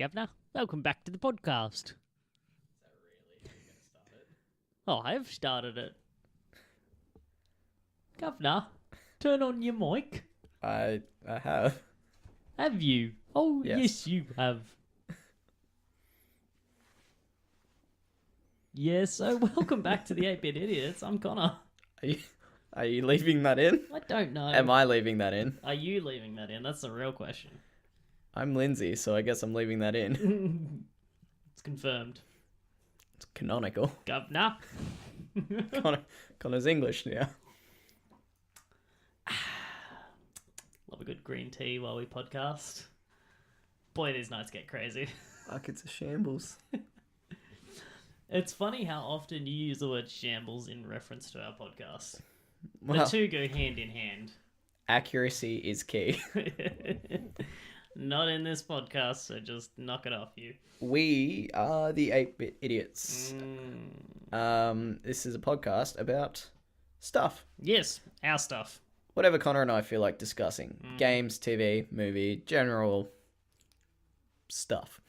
Governor. Welcome back to the podcast. Is that really how you're going to start it? Oh, I have started it. Governor, turn on your mic. I have. Have you? Oh, yes you have. Yes, so welcome back to the 8-Bit Idiots. I'm Connor. Are you leaving that in? I don't know. Am I leaving that in? Are you leaving that in? That's the real question. I'm Lindsay, so I guess I'm leaving that in. It's confirmed. It's canonical. Governor. Connor's English now. Love a good green tea while we podcast. Boy, these nights get crazy. Fuck, it's a shambles. It's funny how often you use the word shambles in reference to our podcast. Well, The two go hand in hand. accuracy is key. Not in this podcast, so just knock it off, you. We are the 8-Bit Idiots. Mm. This is a podcast about stuff. Yes, our stuff. Whatever Connor and I feel like discussing. Games, TV, movie, general stuff.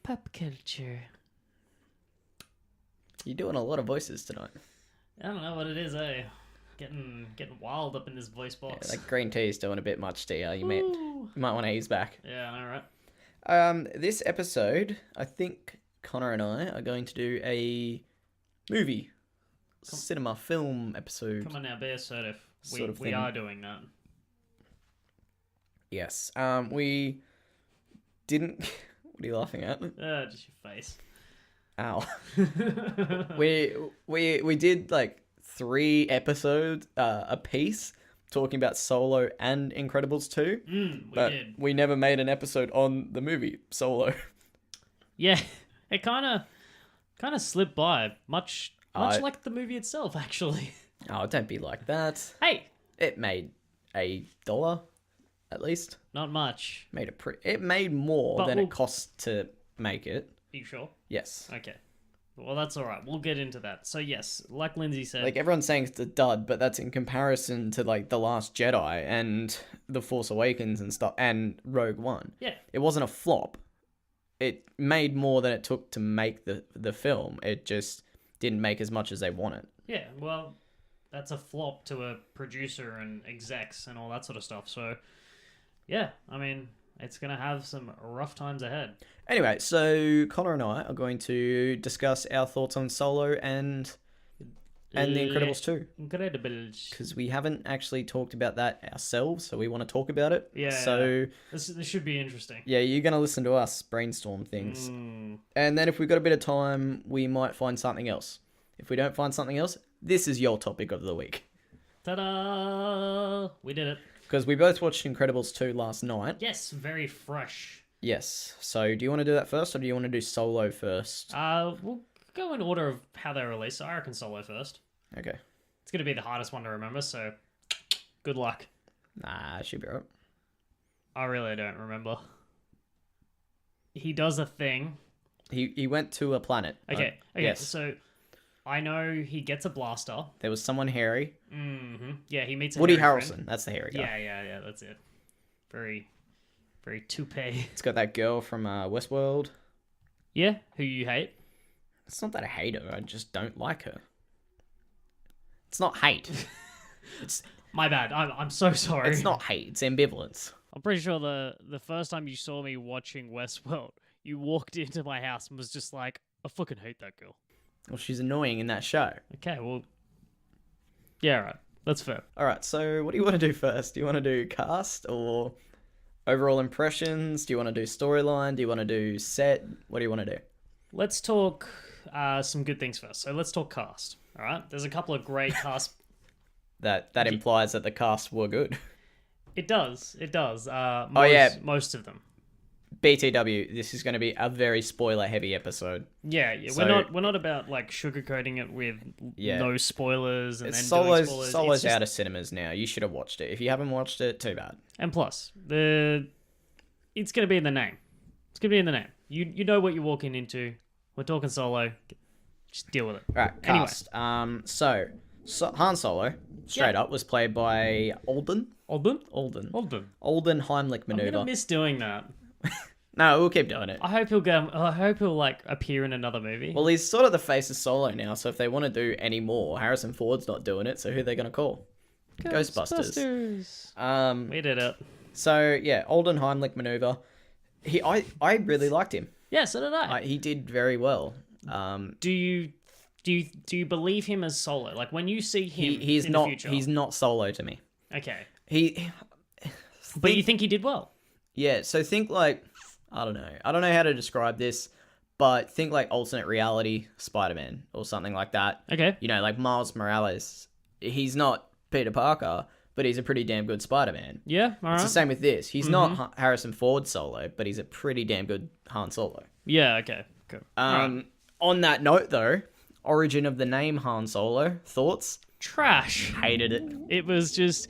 Pop culture. You're doing a lot of voices tonight. I don't know what it is, eh? Getting wild up in this voice box. Yeah, that green tea is doing a bit much to you. You might want to ease back. Yeah, I know, right? This episode, I think Connor and I are going to do a movie, cinema film episode. Come on now, be assertive. Sort of We thing. are doing that. Yes. We didn't. What are you laughing at? Just your face. Ow. we did like 3 episodes a piece talking about Solo and Incredibles 2. We but did. we never made an episode on the movie Solo. Yeah, it kind of slipped by, much I- like the movie itself, actually. Oh, don't be like that. Hey, It made $1 at least. not much. It made more But than we'll- it cost to make it. Are you sure? Yes. Okay. Well, that's all right. We'll get into that. So yes, like Lindsay said, Like everyone's saying it's a dud, but that's in comparison to like The Last Jedi and The Force Awakens and stuff and Rogue One. yeah, It wasn't a flop. It made more than it took to make the film. It just didn't make as much as they wanted. yeah. Well, that's a flop to a producer and execs and all that sort of stuff. So, yeah, I mean, it's gonna have some rough times ahead. Anyway, so Connor and I are going to discuss our thoughts on Solo and The Incredibles 2. Incredibles. Because we haven't actually talked about that ourselves, so we want to talk about it. Yeah. So, This should be interesting. yeah, you're going to listen to us brainstorm things. And then if we've got a bit of time, we might find something else. If we don't find something else, this is your topic of the week. Ta-da! We did it. Because we both watched Incredibles 2 last night. Yes, very fresh. Yes. So, do you want to do that first, or do you want to do Solo first? We'll go in order of how they're released. So I reckon Solo first. Okay. It's going to be the hardest one to remember, so good luck. Nah, it should be alright. I really don't remember. He does a thing. He went to a planet. Okay, right? okay, Yes. so I know he gets a blaster. There was someone hairy. Yeah, he meets a Woody hairy friend. Harrelson. That's the hairy guy. Yeah, that's it. Very toupee. It's got that girl from Westworld. Yeah, who you hate. It's not that I hate her. I just don't like her. It's not hate. My bad. I'm so sorry. It's not hate. It's ambivalence. I'm pretty sure the first time you saw me watching Westworld, you walked into my house and was just like, I fucking hate that girl. Well, she's annoying in that show. Okay, well, yeah, right. That's fair. All right. So, what do you want to do first? Do you want to do cast or overall impressions? Do you want to do storyline? Do you want to do set? What do you want to do? Let's talk some good things first. So let's talk cast. All right. There's a couple of great cast. That implies that the cast were good. It does. Most of them. BTW, this is going to be a very spoiler-heavy episode. Yeah. So- We're not about like sugarcoating it with Yeah. no spoilers and It's then doing spoilers. Solo's It's just- out of cinemas now. You should have watched it. If you haven't watched it, too bad. And plus, it's going to be in the name. It's going to be in the name. You know what you're walking into. We're talking Solo. Just deal with it. All right, Anyway. cast. So Han Solo, straight up, was played by Alden Alden Heimlich I'm maneuver. gonna miss doing that. No, we'll keep doing it. I hope he'll like appear in another movie. Well, he's sort of the face of Solo now, so if they want to do any more, Harrison Ford's not doing it, so who are they going to call? Ghostbusters. We did it. So, yeah, Alden Heimlich maneuver. I really liked him. Yeah, so did I. He did very well. Do you believe him as Solo? Like when you see him he's in not the future? he's not Solo to me. Okay. But you think he did well? Yeah, so think like I don't know how to describe this, but think like alternate reality Spider-Man or something like that. Okay. You know, like Miles Morales. He's not Peter Parker, but he's a pretty damn good Spider-Man. Yeah, all right. It's the same with this. He's not Harrison Ford Solo, but he's a pretty damn good Han Solo. Yeah, okay. Cool. Right. On that note, though, origin of the name Han Solo, thoughts? Trash. Hated it. It was just...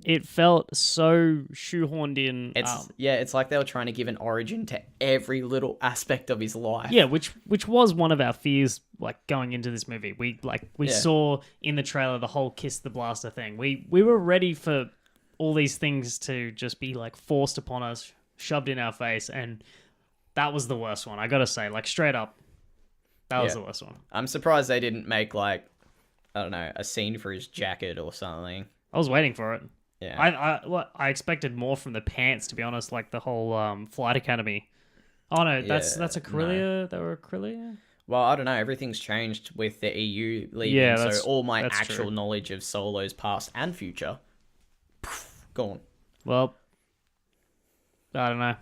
It felt so shoehorned in. It's like they were trying to give an origin to every little aspect of his life. Yeah, which was one of our fears, like going into this movie. We saw in the trailer the whole kiss the blaster thing. We were ready for all these things to just be like forced upon us, shoved in our face, and that was the worst one. I gotta say, like straight up, that was the worst one. I'm surprised they didn't make like I don't know a scene for his jacket or something. I was waiting for it. Yeah, I expected more from the pants, to be honest. Like the whole Flight Academy. Oh no, that's a Corellia. No. They were a Corellia. Well, I don't know. Everything's changed with the EU leaving, so all my actual knowledge of Solo's past and future, gone. Well, I don't know.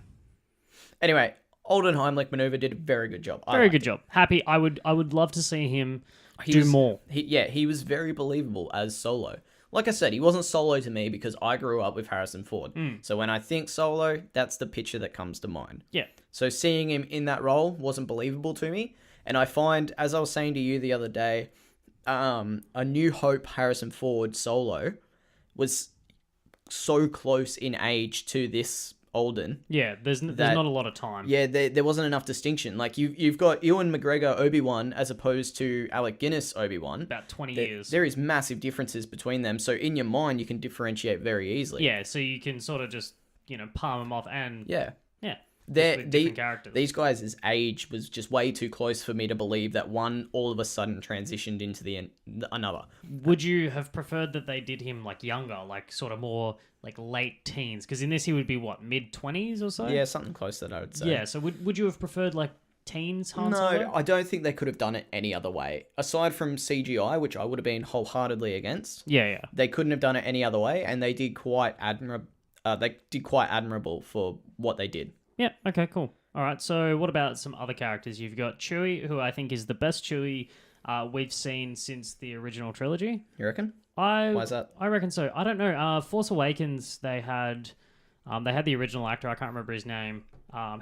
Anyway, Alden Heimlich maneuver did a very good job. Very good job. Happy. I would love to see him do more. He was very believable as Solo. Like I said, he wasn't Solo to me because I grew up with Harrison Ford. So when I think Solo, that's the picture that comes to mind. Yeah. So seeing him in that role wasn't believable to me. And I find, as I was saying to you the other day, A New Hope Harrison Ford Solo was so close in age to this Alden. Yeah, there's not a lot of time. Yeah, there wasn't enough distinction. Like you've got Ewan McGregor Obi-Wan as opposed to Alec Guinness Obi-Wan. About 20 years. There is massive differences between them. So in your mind, you can differentiate very easily. Yeah, so you can sort of just palm them off and yeah. different characters. These guys' age was just way too close for me to believe that one all of a sudden transitioned into another. Would you have preferred that they did him like younger, like sort of more like late teens? Because in this he would be what, mid-20s or so? Yeah, something close to that I would say. Yeah, so would you have preferred like teens Han Solo? No, I don't think they could have done it any other way. Aside from CGI, which I would have been wholeheartedly against. Yeah. They couldn't have done it any other way, and they did quite admirable for what they did. Yeah, okay, cool. All right, so what about some other characters? You've got Chewie, who I think is the best Chewie we've seen since the original trilogy. You reckon? Why is that? I reckon so. I don't know. Force Awakens, they had the original actor. I can't remember his name.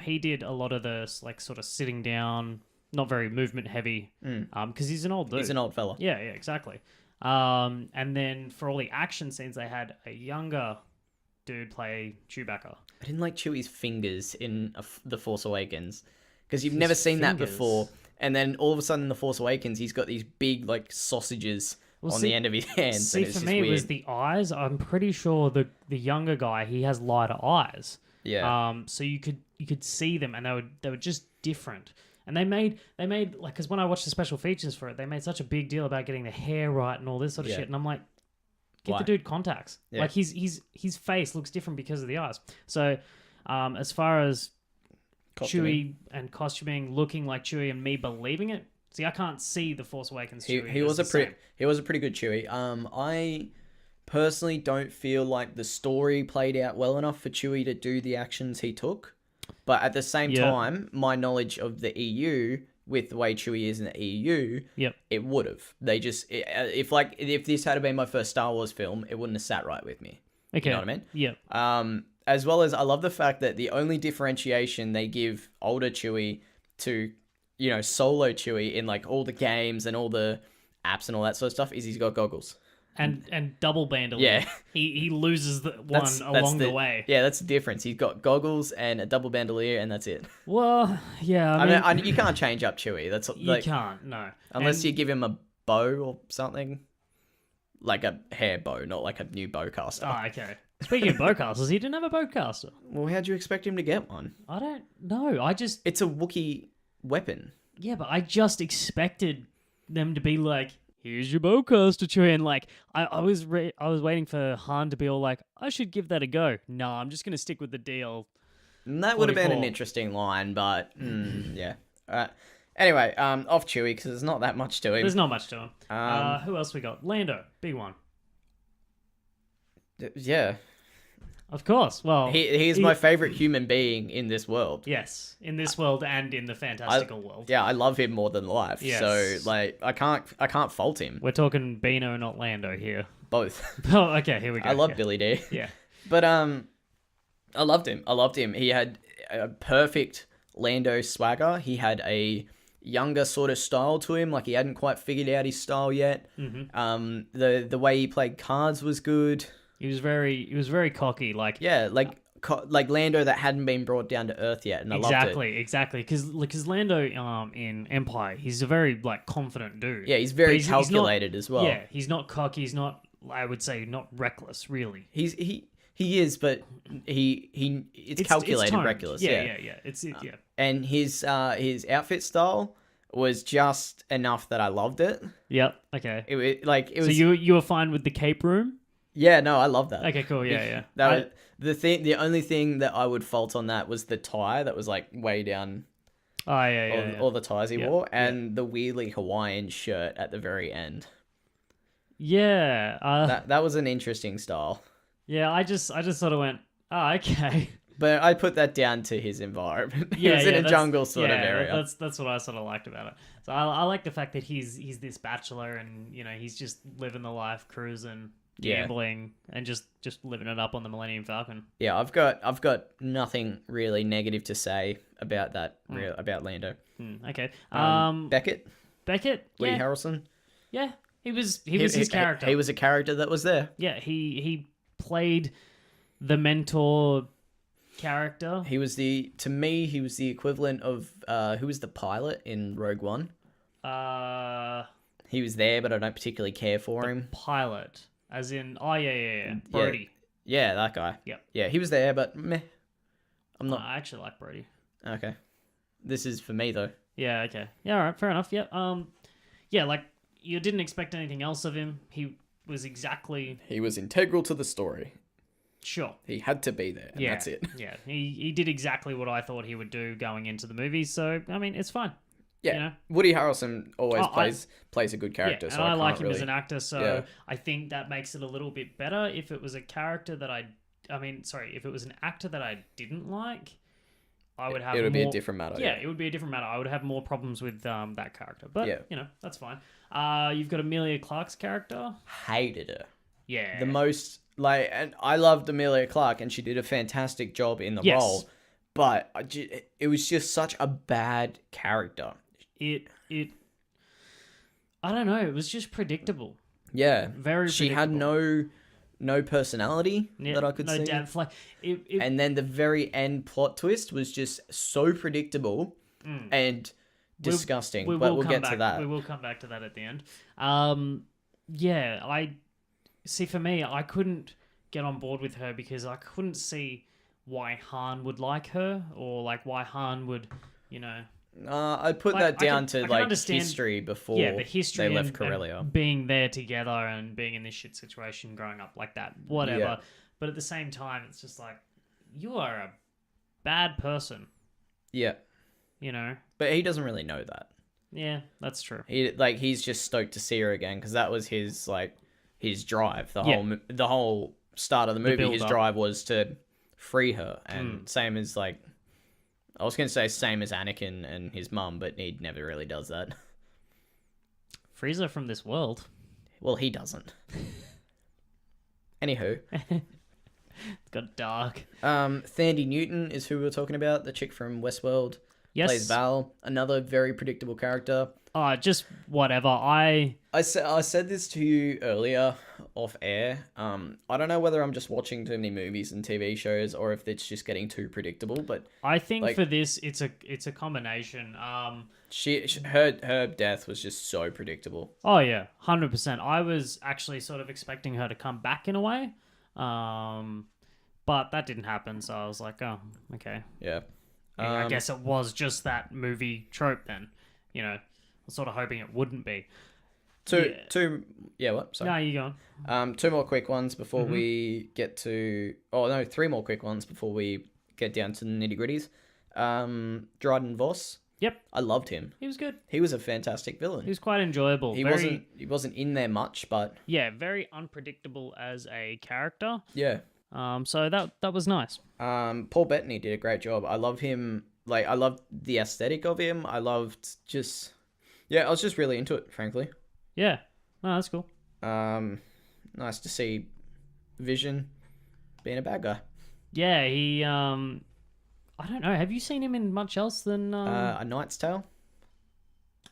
He did a lot of the like sort of sitting down, not very movement heavy. Because he's an old dude. He's an old fella. Yeah, exactly. And then for all the action scenes, they had a younger dude play Chewbacca. I didn't like Chewie's fingers in The Force Awakens because you've never seen that before. And then all of a sudden in The Force Awakens, he's got these big like sausages the end of his hands. See, for me, it was the eyes. I'm pretty sure the younger guy, he has lighter eyes. Yeah. So you could see them, and they were just different. And they made like, because when I watched the special features for it, they made such a big deal about getting the hair right and all this sort of shit. And I'm like, get the dude contacts. Yeah. Like his face looks different because of the eyes. So, as far as Chewie and costuming, looking like Chewie, and me believing it. See, I can't see the Force Awakens Chewie. He was a pretty good Chewie. I personally don't feel like the story played out well enough for Chewie to do the actions he took. But at the same time, my knowledge of the EU, with the way Chewie is in the EU, it would have. They just if this had been my first Star Wars film, it wouldn't have sat right with me. Okay. You know what I mean? Yeah. As well as I love the fact that the only differentiation they give older Chewie to, Solo Chewie in like all the games and all the apps and all that sort of stuff is he's got goggles. And double bandolier. Yeah. He loses along the way. Yeah, that's the difference. He's got goggles and a double bandolier, and that's it. Well, yeah. I mean, you can't change up Chewie. That's you can't, no. Unless you give him a bow or something. Like a hair bow, not like a new bow caster. Oh, okay. Speaking of bowcasters, he didn't have a bowcaster. Well, how'd you expect him to get one? I don't know. It's a Wookiee weapon. Yeah, but I just expected them to be like, here's your bowcaster, Chewie. And like, I was waiting for Han to be all like, I should give that a go. No, I'm just going to stick with the DL. And that would have been an interesting line, but yeah. Anyway, off Chewie, because there's not that much to him. There's not much to him. Who else we got? Lando, big one. Yeah. Of course. Well, he's my favorite human being in this world. Yes, in this world and in the fantastical world. Yeah, I love him more than life. Yes. So like, I can't fault him. We're talking Beano, not Lando here. Both. Oh, okay. Here we go. I love Billy D. Yeah. But I loved him. He had a perfect Lando swagger. He had a younger sort of style to him. Like, he hadn't quite figured out his style yet. Mm-hmm. The way he played cards was good. He was very cocky. Like, yeah, like Lando that hadn't been brought down to earth yet, and I loved it. Exactly. Because Lando in Empire, he's a very like confident dude. Yeah, he's very calculated as well. Yeah, he's not cocky. He's not, I would say, not reckless. Really, he is, but it's calculated, reckless. Yeah. Yeah. And his outfit style was just enough that I loved it. Yep. Okay. It was. So you were fine with the cape room? Yeah. No, I love that. Okay. Cool. Yeah. That was the only thing that I would fault on that was the tie that was like way down. Oh yeah. All the ties he wore, and the weirdly Hawaiian shirt at the very end. Yeah. That was an interesting style. Yeah, I just sort of went, oh, okay. But I put that down to his environment. He Yeah, was in a jungle sort of area. That's what I sort of liked about it. So I like the fact that he's this bachelor and, you know, he's just living the life, cruising, gambling, and just living it up on the Millennium Falcon. Yeah, I've got nothing really negative to say about that, about Lando. Okay. Beckett? Woody yeah. Harrelson? Yeah, he was his character. He was a character that was there. Yeah, he played the mentor character. He was the equivalent of who was the pilot in Rogue One? He was there, but I don't particularly care for him. Pilot, as in, Brody. Yeah, that guy. Yep. Yeah, he was there, but meh. I'm not. I actually like Brody. Okay, this is for me though. Yeah. Okay. Yeah. All right. Fair enough. Yeah. Yeah. Like, you didn't expect anything else of him. He was integral to the story. Sure. He had to be there, and that's it. Yeah. He did exactly what I thought he would do going into the movie, so, I mean, it's fine. Yeah. You know? Woody Harrelson always plays a good character. Yeah, so and I like him really... as an actor, so I think that makes it a little bit better. If it was a character that if it was an actor that I didn't like, I would have it would be a different matter. Yeah, it would be a different matter. I would have more problems with that character. But, you know, that's fine. You've got Emilia Clarke's character. Hated her. Yeah. The most, like, and I loved Emilia Clarke, and she did a fantastic job in the role. But it was just such a bad character. I don't know. It was just predictable. Yeah. Very predictable. She had no personality that I could see. No depth. Like, and then the very end plot twist was just so predictable and disgusting. But we'll get to that. We will come back to that at the end. Yeah, for me, I couldn't get on board with her because I couldn't see why Han would like her, or like why Han would, you know. I put that down to like history before the history they left Corellia. And being there together and being in this shit situation growing up like that, whatever. Yeah. But at the same time, it's just like, you are a bad person. Yeah. You know? But he doesn't really know that. Yeah, that's true. He's just stoked to see her again because that was his drive. The whole start of the movie, his drive was to free her, and same as like. I was going to say same as Anakin and his mum, but he never really does that. Frees her from this world. Well, he doesn't. Anywho. It's got dark. Thandie Newton is who we were talking about, the chick from Westworld. Yes. Plays Val, another very predictable character. Just whatever. I said this to you earlier off air. I don't know whether I'm just watching too many movies and TV shows or if it's just getting too predictable. But I think for this, it's a combination. Her death was just so predictable. Oh yeah, 100%. I was actually sort of expecting her to come back in a way. But that didn't happen, so I was like, oh, okay. Yeah. I guess it was just that movie trope then. You know, I was sort of hoping it wouldn't be. What? Sorry. No, you go on. Two more quick ones before we get to... Oh, no, three more quick ones before we get down to the nitty-gritties. Dryden Voss. Yep. I loved him. He was good. He was a fantastic villain. He was quite enjoyable. He wasn't in there much, but... Yeah, very unpredictable as a character. Yeah. So that was nice. Paul Bettany did a great job. I love him. Like, I loved the aesthetic of him. I loved just... Yeah, I was just really into it, frankly. Yeah. No, that's cool. Nice to see Vision being a bad guy. Yeah, he... I don't know. Have you seen him in much else than... A Knight's Tale?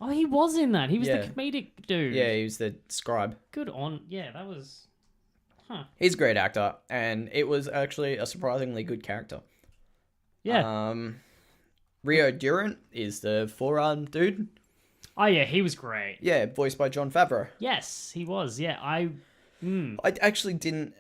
Oh, he was in that. He was the comedic dude. Yeah, he was the scribe. Good on... Yeah, that was... Huh. He's a great actor, and it was actually a surprisingly good character. Yeah. Rio Durant is the forearm dude. Oh, yeah, he was great. Yeah, voiced by Jon Favreau. Yes, he was. Yeah, I actually didn't...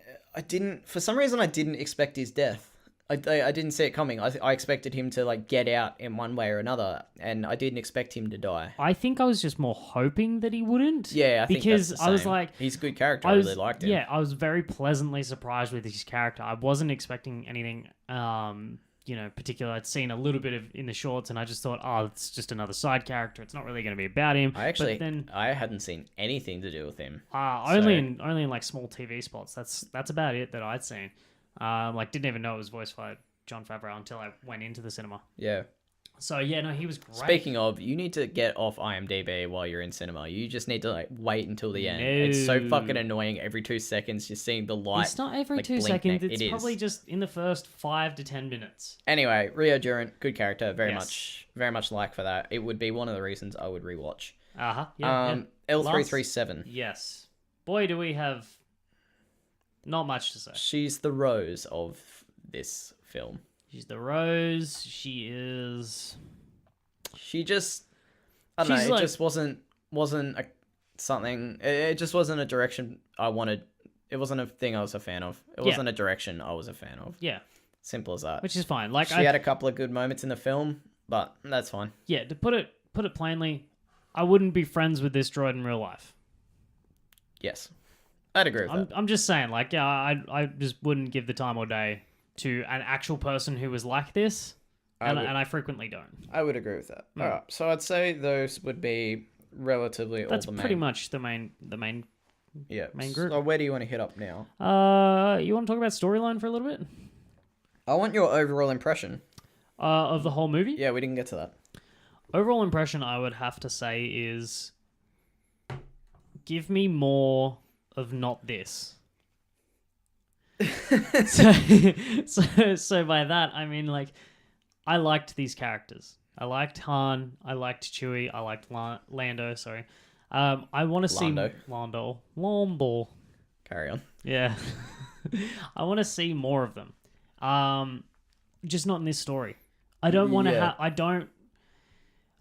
For some reason, I didn't expect his death. I didn't see it coming. I expected him to like get out in one way or another, and I didn't expect him to die. I think I was just more hoping that he wouldn't. Yeah, I think because that's the same. I was like, he's a good character. I really liked him. Yeah, I was very pleasantly surprised with his character. I wasn't expecting anything, particular. I'd seen a little bit of in the shorts, and I just thought, oh, it's just another side character. It's not really going to be about him. I hadn't seen anything to do with him. Only in like small TV spots. That's about it that I'd seen. Didn't even know it was voiced by Jon Favreau until I went into the cinema. Yeah. So yeah, no, he was great. Speaking of, you need to get off IMDb while you're in cinema. You just need to wait until the end. No. It's so fucking annoying. Every 2 seconds, just seeing the light. It's not every 2 seconds. It's probably just in the first 5 to 10 minutes. Anyway, Rio Durant, good character. Very much like for that. It would be one of the reasons I would rewatch. Yeah. L337. Yes. Boy, do we have not much to say. She's the Rose of this film. She's the Rose. She is... She just... I don't know. It just wasn't something... It just wasn't a direction I wanted. It wasn't a thing I was a fan of. It wasn't a direction I was a fan of. Yeah. Simple as that. Which is fine. She had a couple of good moments in the film, but that's fine. Yeah, to put it plainly, I wouldn't be friends with this droid in real life. Yes. I'd agree with that. I'm just saying, I just wouldn't give the time or day to an actual person who was like this, and I frequently don't. I would agree with that. All right, so I'd say those would be relatively That's all the main. pretty much the main main group. So where do you want to hit up now? You want to talk about storyline for a little bit? I want your overall impression. Of the whole movie? Yeah, we didn't get to that. Overall impression, I would have to say, is give me more of not this. so by that I mean, I liked these characters. I liked Han. I liked Chewie. I liked Lando. Sorry. I want to see Lando. Carry on. Yeah. I want to see more of them. Just not in this story. I don't want to have... I don't...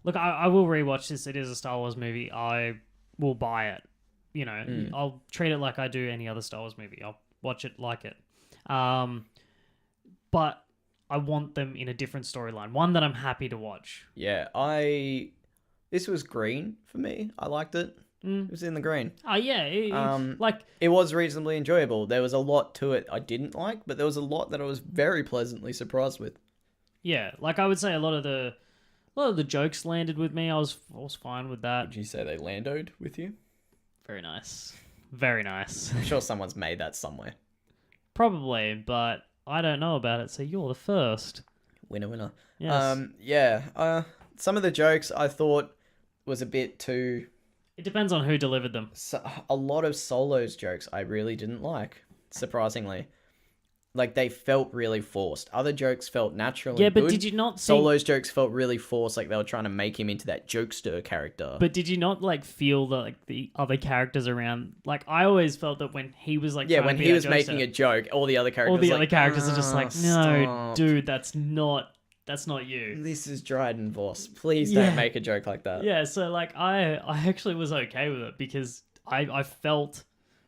Look, I will rewatch this. It is a Star Wars movie. I will buy it. I'll treat it like I do any other Star Wars movie. I'll watch it like it. But I want them in a different storyline. One that I'm happy to watch. Yeah, this was green for me. I liked it. It was in the green. Oh, yeah. It was reasonably enjoyable. There was a lot to it I didn't like, but there was a lot that I was very pleasantly surprised with. Yeah, I would say a lot of the jokes landed with me. I was fine with that. Would you say they landed with you? Very nice. Very nice. I'm sure someone's made that somewhere. Probably, but I don't know about it, so you're the first. Winner. Yes. Some of the jokes I thought was a bit too... It depends on who delivered them. A lot of Solo's jokes I really didn't like, surprisingly. They felt really forced. Other jokes felt natural and good. Did you not see... Solo's jokes felt really forced, like they were trying to make him into that jokester character. But did you not, feel the other characters around... I always felt that when he was, when he was making a joke, all the other characters are just like, no, dude, that's not you. This is Dryden Voss. Please don't make a joke like that. Yeah, so, I actually was okay with it because I felt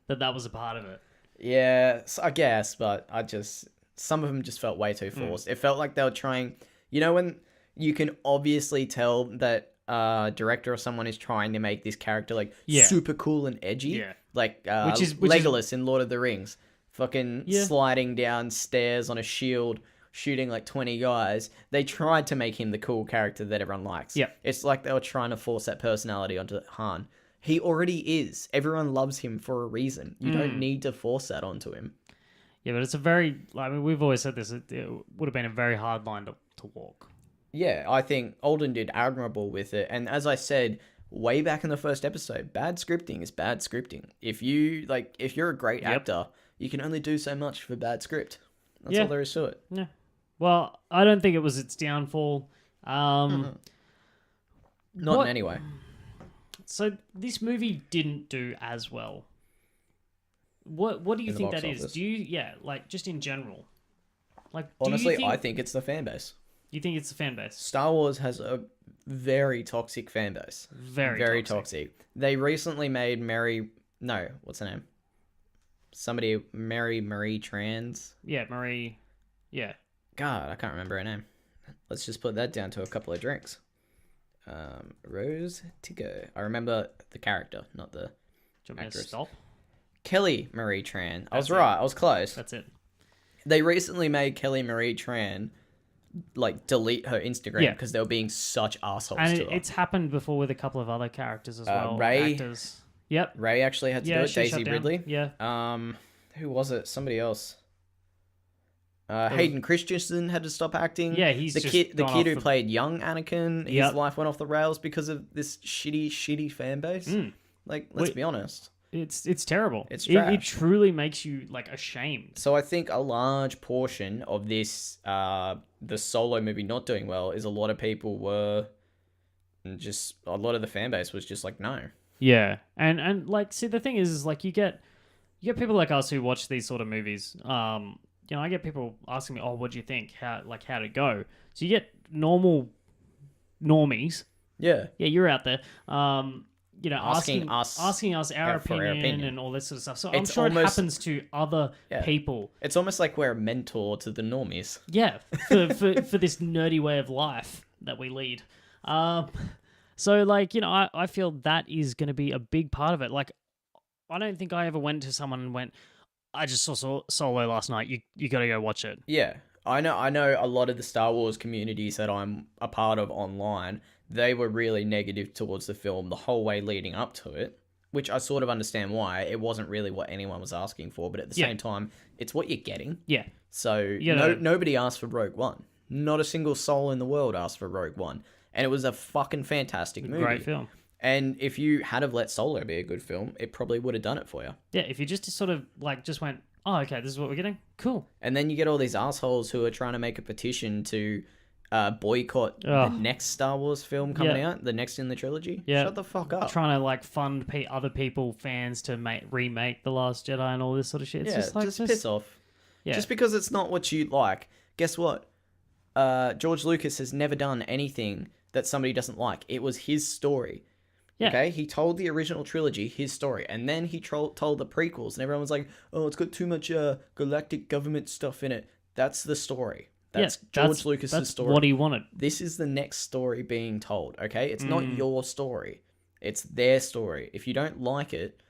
that was a part of it. Yeah, I guess, but some of them just felt way too forced. It felt like they were trying, when you can obviously tell that director or someone is trying to make this character like super cool and edgy, like which is Legolas in Lord of the Rings, fucking sliding down stairs on a shield, shooting like 20 guys. They tried to make him the cool character that everyone likes. Yeah, it's like they were trying to force that personality onto Han. He already is. Everyone loves him for a reason. You don't need to force that onto him. Yeah, but it's a very... I mean, we've always said this. It would have been a very hard line to walk. Yeah, I think Alden did admirable with it. And as I said way back in the first episode, bad scripting is bad scripting. If you're a great actor, you can only do so much for bad script. That's all there is to it. Yeah. Well, I don't think it was its downfall. Not in any way. So this movie didn't do as well. What do you think that is? Do you just in general? Like honestly, I think it's the fan base. You think it's the fan base? Star Wars has a very toxic fan base. Very toxic. They recently made what's her name? Marie Trans. Yeah, Marie. Yeah. God, I can't remember her name. Let's just put that down to a couple of drinks. Rose Tico. I remember the character, not the actress. Stop? Kelly Marie Tran. I was right. I was close. That's it. They recently made Kelly Marie Tran like delete her Instagram because they were being such assholes to her. It's happened before with a couple of other characters as well. Ray. Actors. Yep. Ray actually had to do it. Daisy Ridley. Yeah. Who was it? Somebody else. Hayden Christensen had to stop acting. Yeah, he's the kid who played young Anakin. His life went off the rails because of this shitty fan base. Like, let's be honest. It's terrible. It's trash. It truly makes you like ashamed. So I think a large portion of this, the Solo movie not doing well, is a lot of people were just a lot of the fan base was just like no. Yeah, and like see the thing is like you get people like us who watch these sort of movies. I get people asking me, "Oh, what do you think? How'd it go?" So you get normies. Yeah. Yeah, you're out there. Asking us our opinion and all this sort of stuff. So I'm sure it happens to other people. It's almost like we're a mentor to the normies. Yeah, for this nerdy way of life that we lead. So like, I feel that is going to be a big part of it. Like, I don't think I ever went to someone and went, I just saw Solo last night. You got to go watch it. Yeah. I know a lot of the Star Wars communities that I'm a part of online, they were really negative towards the film the whole way leading up to it, which I sort of understand why. It wasn't really what anyone was asking for, but at the same time, it's what you're getting. Yeah. So nobody asked for Rogue One. Not a single soul in the world asked for Rogue One. And it was a fucking fantastic movie. Great film. And if you had have let Solo be a good film, it probably would have done it for you. Yeah, if you just sort of like just went, oh, okay, this is what we're getting. Cool. And then you get all these assholes who are trying to make a petition to boycott the next Star Wars film coming out, the next in the trilogy. Yeah. Shut the fuck up. Trying to like fund other people, fans to remake The Last Jedi and all this sort of shit. It's just piss off. Yeah. Just because it's not what you like. Guess what? George Lucas has never done anything that somebody doesn't like. It was his story. Yeah. Okay, he told the original trilogy his story, and then he told the prequels, and everyone was like, "Oh, it's got too much galactic government stuff in it." That's the story. That's George Lucas's story. What he wanted. This is the next story being told. Okay, it's not your story; it's their story. If you don't like it,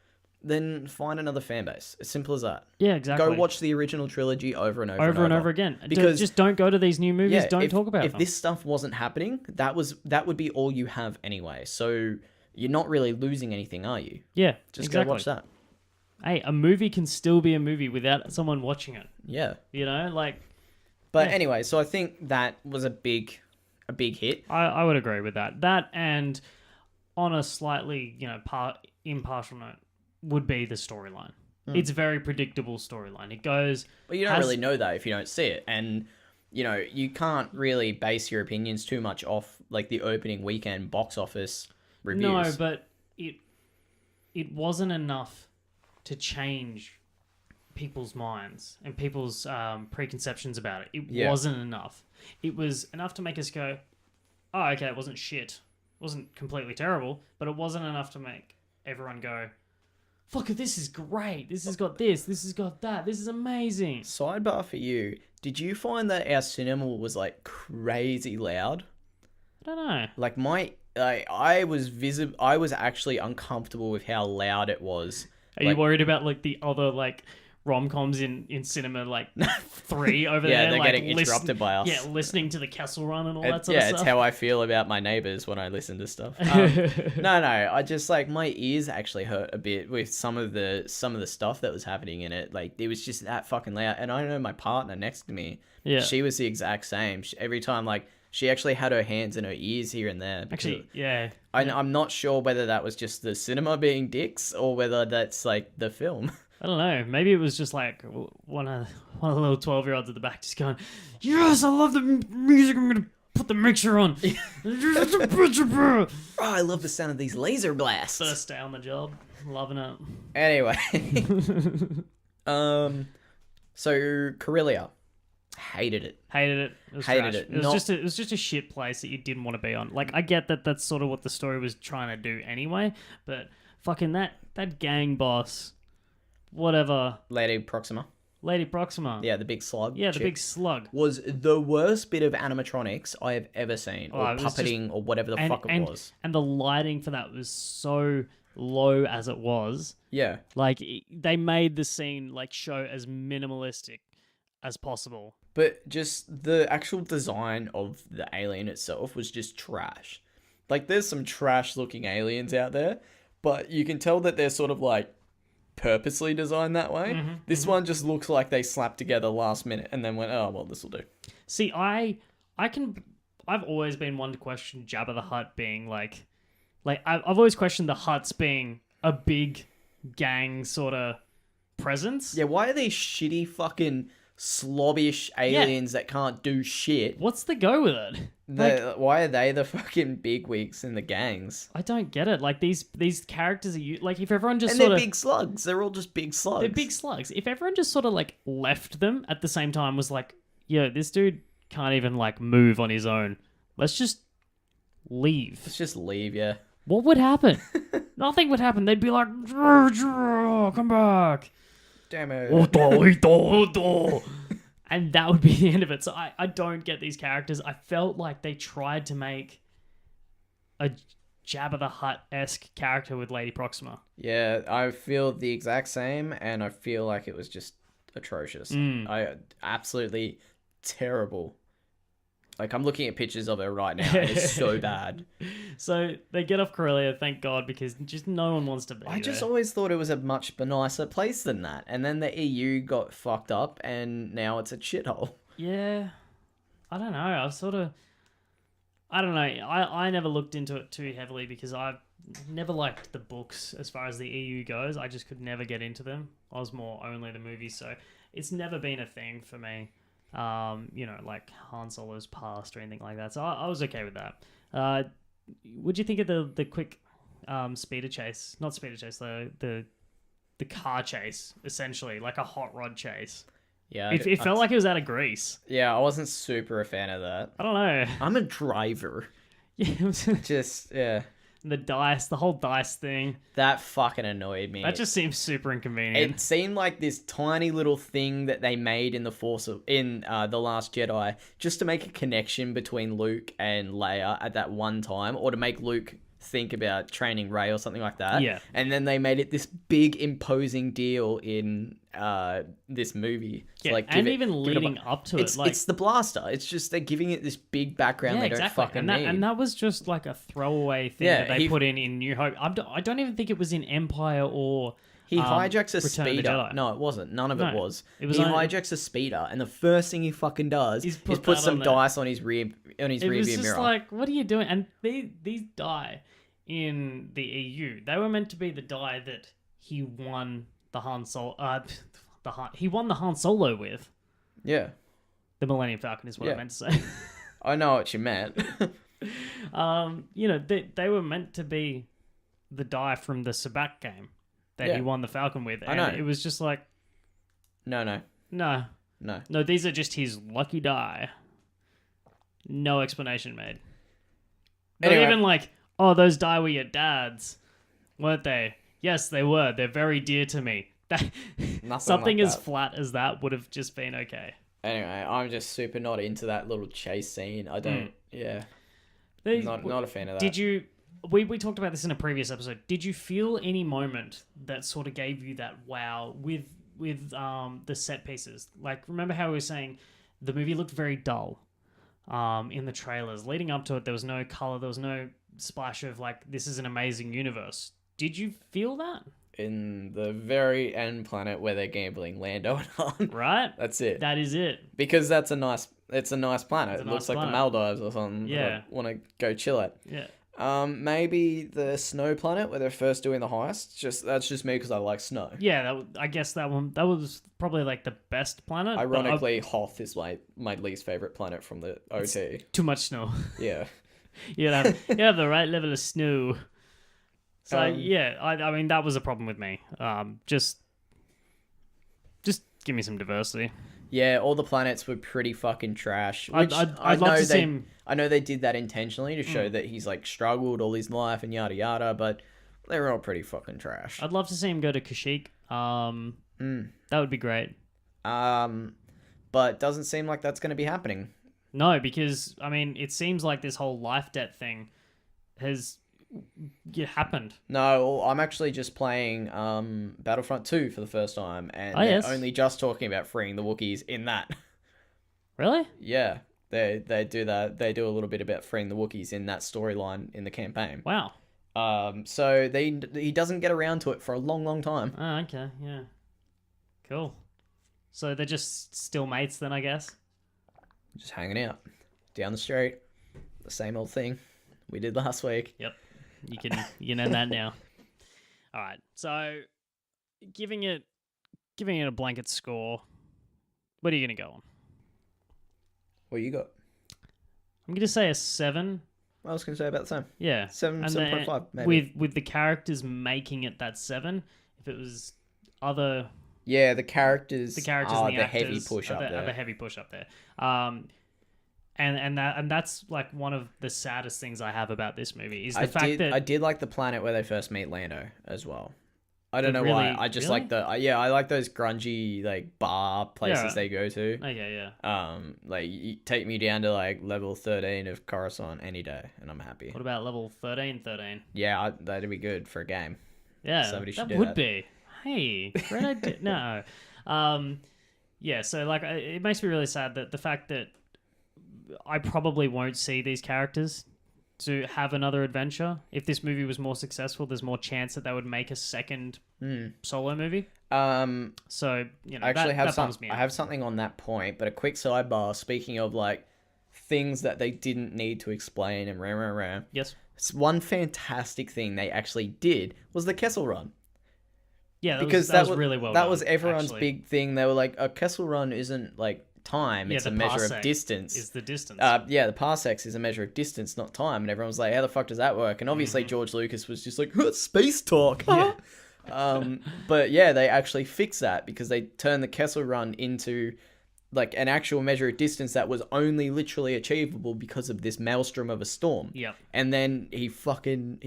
then find another fan base. As simple as that. Yeah, exactly. Go watch the original trilogy over and over again. Because just don't go to these new movies. Don't talk about them. If this stuff wasn't happening, that would be all you have anyway. So you're not really losing anything, are you? Yeah, just go watch that. Hey, a movie can still be a movie without someone watching it. Yeah, But anyway, so I think that was a big hit. I would agree with that. That and on a slightly impartial note would be the storyline. It's a very predictable storyline. It goes. But you don't really know that if you don't see it, and you can't really base your opinions too much off like the opening weekend box office reviews. No, but it wasn't enough to change people's minds and people's preconceptions about it. It wasn't enough. It was enough to make us go, oh, okay, it wasn't shit. It wasn't completely terrible, but it wasn't enough to make everyone go, fuck it, this is great. This has got this has got that. This is amazing. Sidebar for you. Did you find that our cinema was like crazy loud? I don't know. Like I was actually uncomfortable with how loud it was. Are you worried about like the other like rom-coms in cinema like 3 over there? Yeah, they're like, getting interrupted by us. Yeah, listening to the Kessel Run and all that sort of stuff. It's how I feel about my neighbors when I listen to stuff. No, I just like my ears actually hurt a bit with some of the stuff that was happening in it. Like it was just that fucking loud. And I know my partner next to me. Yeah, she was the exact same. Every time like. She actually had her hands in her ears here and there. Actually, yeah. I'm not sure whether that was just the cinema being dicks or whether that's like the film. I don't know. Maybe it was just like one of the little 12-year-olds at the back just going, "Yes, I love the music. I'm gonna put the mixer on." Oh, I love the sound of these laser blasts. First day on the job, loving it. Anyway, so Corellia. Hated it. It was hated trash. it. It was just a shit place that you didn't want to be on. Like I get that that's sort of what the story was trying to do anyway, but fucking that gang boss, whatever. Lady Proxima. Yeah, the big slug. Yeah, the big slug was the worst bit of animatronics I have ever seen, or puppeting, or whatever the fuck it was. And the lighting for that was so low as it was. Yeah, like they made the scene like show as minimalistic as possible. But just the actual design of the alien itself was just trash. Like, there's some trash-looking aliens out there, but you can tell that they're sort of, like, purposely designed that way. This one just looks like they slapped together last minute and then went, oh, well, this will do. See, I've always been one to question Jabba the Hutt being, like I've always questioned the Hutts being a big gang sort of presence. Yeah, why are they shitty fucking slobbish aliens that can't do shit? What's the go with it? Why are they the fucking bigwigs in the gangs? I don't get it. Like these characters are like if everyone just they're big slugs. They're all just big slugs. They're big slugs. If everyone just sort of like left them at the same time, was like, yo, this dude can't even like move on his own. Let's just leave. Yeah. What would happen? Nothing would happen. They'd be like, come back. Damn it. And that would be the end of it. So I don't get these characters. I felt like they tried to make a Jabba the Hutt-esque character with Lady Proxima. Yeah, I feel the exact same, and I feel like it was just atrocious. Absolutely terrible. Like, I'm looking at pictures of it right now, and it's so bad. So, they get off Corellia, thank God, because just no one wants to be I just always thought it was a much nicer place than that. And then the EU got fucked up, and now it's a shithole. Yeah. I don't know. I don't know. I never looked into it too heavily because I've never liked the books as far as the EU goes. I just could never get into them. I was more only the movies, so it's never been a thing for me. Like Han Solo's past or anything like that. So I was okay with that. What'd you think of the quick speeder chase? Not speeder chase, the car chase, essentially, like a hot rod chase. Yeah. It felt like it was out of Grease. Yeah, I wasn't super a fan of that. I don't know. I'm a driver. Yeah, it was just, yeah. The whole dice thing. That fucking annoyed me. That just seems super inconvenient. It seemed like this tiny little thing that they made in The Last Jedi just to make a connection between Luke and Leia at that one time, or to make Luke think about training Rey or something like that. Yeah. And then they made it this big imposing deal in this movie. Yeah, like, and even leading up to it. Like, it's the blaster. It's just they're giving it this big background they don't fucking need. And that was just like a throwaway thing that they put in New Hope. I don't even think it was in Empire or... He hijacks a speeder. No, it wasn't. None of it was. He hijacks a speeder, and the first thing he fucking does is put some dice on his rear mirror. It was just like, what are you doing? And these die in the EU. They were meant to be the die that he won the Han Solo. He won the Han Solo with. Yeah. The Millennium Falcon is what I meant to say. I know what you meant. They were meant to be the die from the Sabak game that he won the Falcon with. And I know. It was just like... No. No, these are just his lucky die. No explanation made. Anyway. Not even like, oh, those die were your dad's, weren't they? Yes, they were. They're very dear to me. Something like as flat as that would have just been okay. Anyway, I'm just super not into that little chase scene. I don't. Yeah. Not a fan of that. Did you? We talked about this in a previous episode. Did you feel any moment that sort of gave you that wow with the set pieces? Like, remember how we were saying the movie looked very dull in the trailers. Leading up to it, there was no color. There was no splash of like, this is an amazing universe. Did you feel that? In the very end planet where they're gambling Lando and Han. Right? That's it. That is it. Because it's a nice planet. It looks like the Maldives or something. Yeah. I want to go chill at. Yeah. Maybe the snow planet where they're first doing the heist. That's just me because I like snow. Yeah, I guess that was probably like the best planet. Ironically, Hoth is my least favorite planet from the OT. Too much snow. Yeah. you have the right level of snow. So I mean that was a problem with me. Just give me some diversity. Yeah, all the planets were pretty fucking trash. I'd love to see him. I know they did that intentionally to show that he's like struggled all his life and yada yada, but they were all pretty fucking trash. I'd love to see him go to Kashyyyk. That would be great. But it doesn't seem like that's going to be happening. No, because I mean, it seems like this whole life debt thing has happened. No, I'm actually just playing Battlefront 2 for the first time, and they're only just talking about freeing the Wookiees in that. Really? Yeah, they do that. They do a little bit about freeing the Wookiees in that storyline in the campaign. Wow. So he doesn't get around to it for a long, long time. Oh, okay, yeah. Cool. So they're just still mates then, I guess? Just hanging out down the street. The same old thing we did last week. Yep. You can end that now. All right. So, giving it a blanket score. What are you gonna go on? What you got? I'm gonna say a 7. I was gonna say about the same. Yeah, 7.5 maybe. With the characters making it that 7. If it was other. Yeah, the characters and the actors heavy push up there. Are the heavy push up there. And that's like one of the saddest things I have about this movie is the fact that I did like the planet where they first meet Lando as well. I don't know really, why. I just really? like I like those grungy like bar places they go to. Okay, yeah. Like you take me down to like level 13 of Coruscant any day, and I'm happy. What about level 13? Yeah, that'd be good for a game. Yeah, somebody should that do would that. be. Hey, great idea. No. Yeah. So like, it makes me really sad that the fact that I probably won't see these characters to have another adventure. If this movie was more successful, there's more chance that they would make a second solo movie. So I actually that bums me out. I have something on that point, but a quick sidebar. Speaking of like things that they didn't need to explain and rah. Yes. One fantastic thing they actually did was the Kessel Run. Yeah, because that was really well That done, was everyone's actually. big thing. They were like, a Kessel Run isn't like time, it's a measure of distance. Is the distance. Yeah, the parsecs is a measure of distance, not time. And everyone was like, how the fuck does that work? And obviously George Lucas was just like, space talk. Yeah. But yeah, they actually fixed that because they turned the Kessel Run into like an actual measure of distance that was only literally achievable because of this maelstrom of a storm. Yep. And then he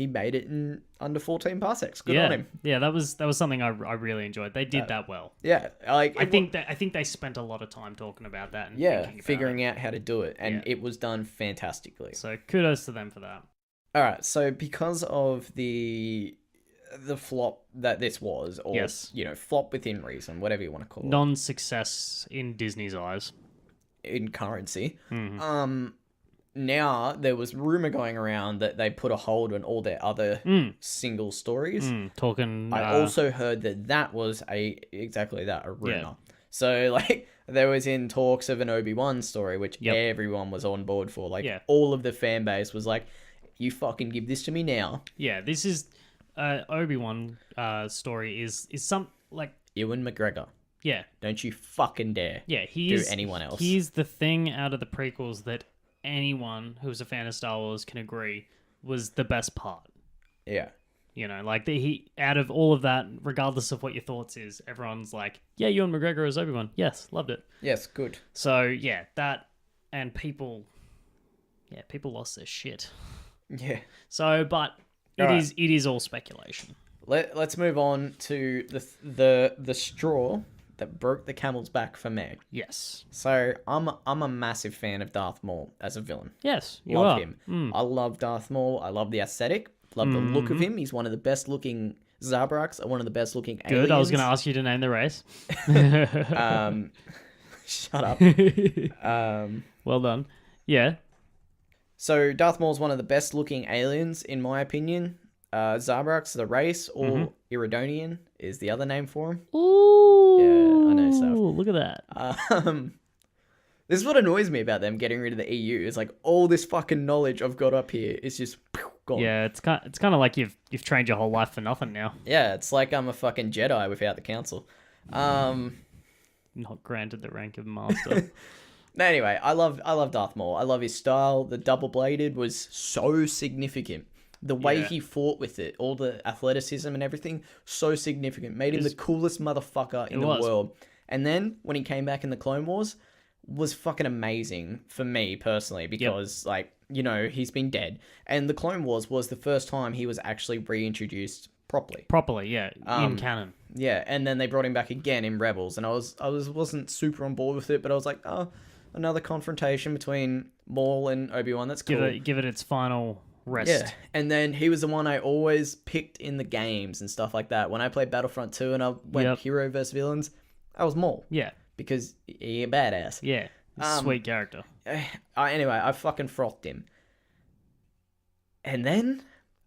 made it in under 14 parsecs. Good on him. Yeah, that was something I really enjoyed. They did that well. Yeah, I think they spent a lot of time talking about that and figuring out how to do it, and it was done fantastically. So kudos to them for that. All right, so because of the flop that this was, or flop within reason, whatever you want to call it, non-success in Disney's eyes, in currency. Now there was rumor going around that they put a hold on all their other single stories. I also heard that was exactly that, a rumor. Yeah. So like there was in talks of an Obi-Wan story, which everyone was on board for. Like all of the fan base was like, "You fucking give this to me now." Yeah, this is Obi-Wan story is some like Ewan McGregor. Yeah, don't you fucking dare. Yeah, do anyone else. He's the thing out of the prequels that anyone who's a fan of Star Wars can agree was the best part. Yeah. You know, like he out of all of that, regardless of what your thoughts is, everyone's like, yeah, Ewan McGregor as Obi-Wan. Yes, loved it. Yes, good. So yeah, that and people lost their shit. Yeah. So, but it is all speculation. Let's move on to the straw that broke the camel's back for me. Yes. So I'm a massive fan of Darth Maul as a villain. Yes, you Love are. him. I love Darth Maul. I love the aesthetic. Love the look of him. He's one of the best looking Zabraks. One of the best looking aliens. Good. I was going to ask you to name the race. Shut up. Well done. Yeah. So Darth Maul's one of the best looking aliens, in my opinion. Zabraks, the race, or Iridonian is the other name for him. Ooh. Yeah, I know stuff. Look at that. This is what annoys me about them getting rid of the EU. It's like all this fucking knowledge I've got up here is just gone. Yeah, it's kind of like you've trained your whole life for nothing now. Yeah, it's like I'm a fucking Jedi without the council. Not granted the rank of master. Anyway, I love Darth Maul. I love his style. The double bladed was so significant. The way he fought with it, all the athleticism and everything, so significant. Made him the coolest motherfucker in the world. And then when he came back in the Clone Wars, was fucking amazing for me personally because like, you know, he's been dead. And the Clone Wars was the first time he was actually reintroduced properly. Properly, yeah, in canon. Yeah, and then they brought him back again in Rebels, and I wasn't super on board with it, but I was like, oh, another confrontation between Maul and Obi-Wan. That's cool. Give it its final rest. Yeah, and then he was the one I always picked in the games and stuff like that. When I played Battlefront 2 and I went hero versus villains, I was Maul. Yeah. Because he a badass. Yeah. Sweet character. Anyway, I fucking frothed him. And then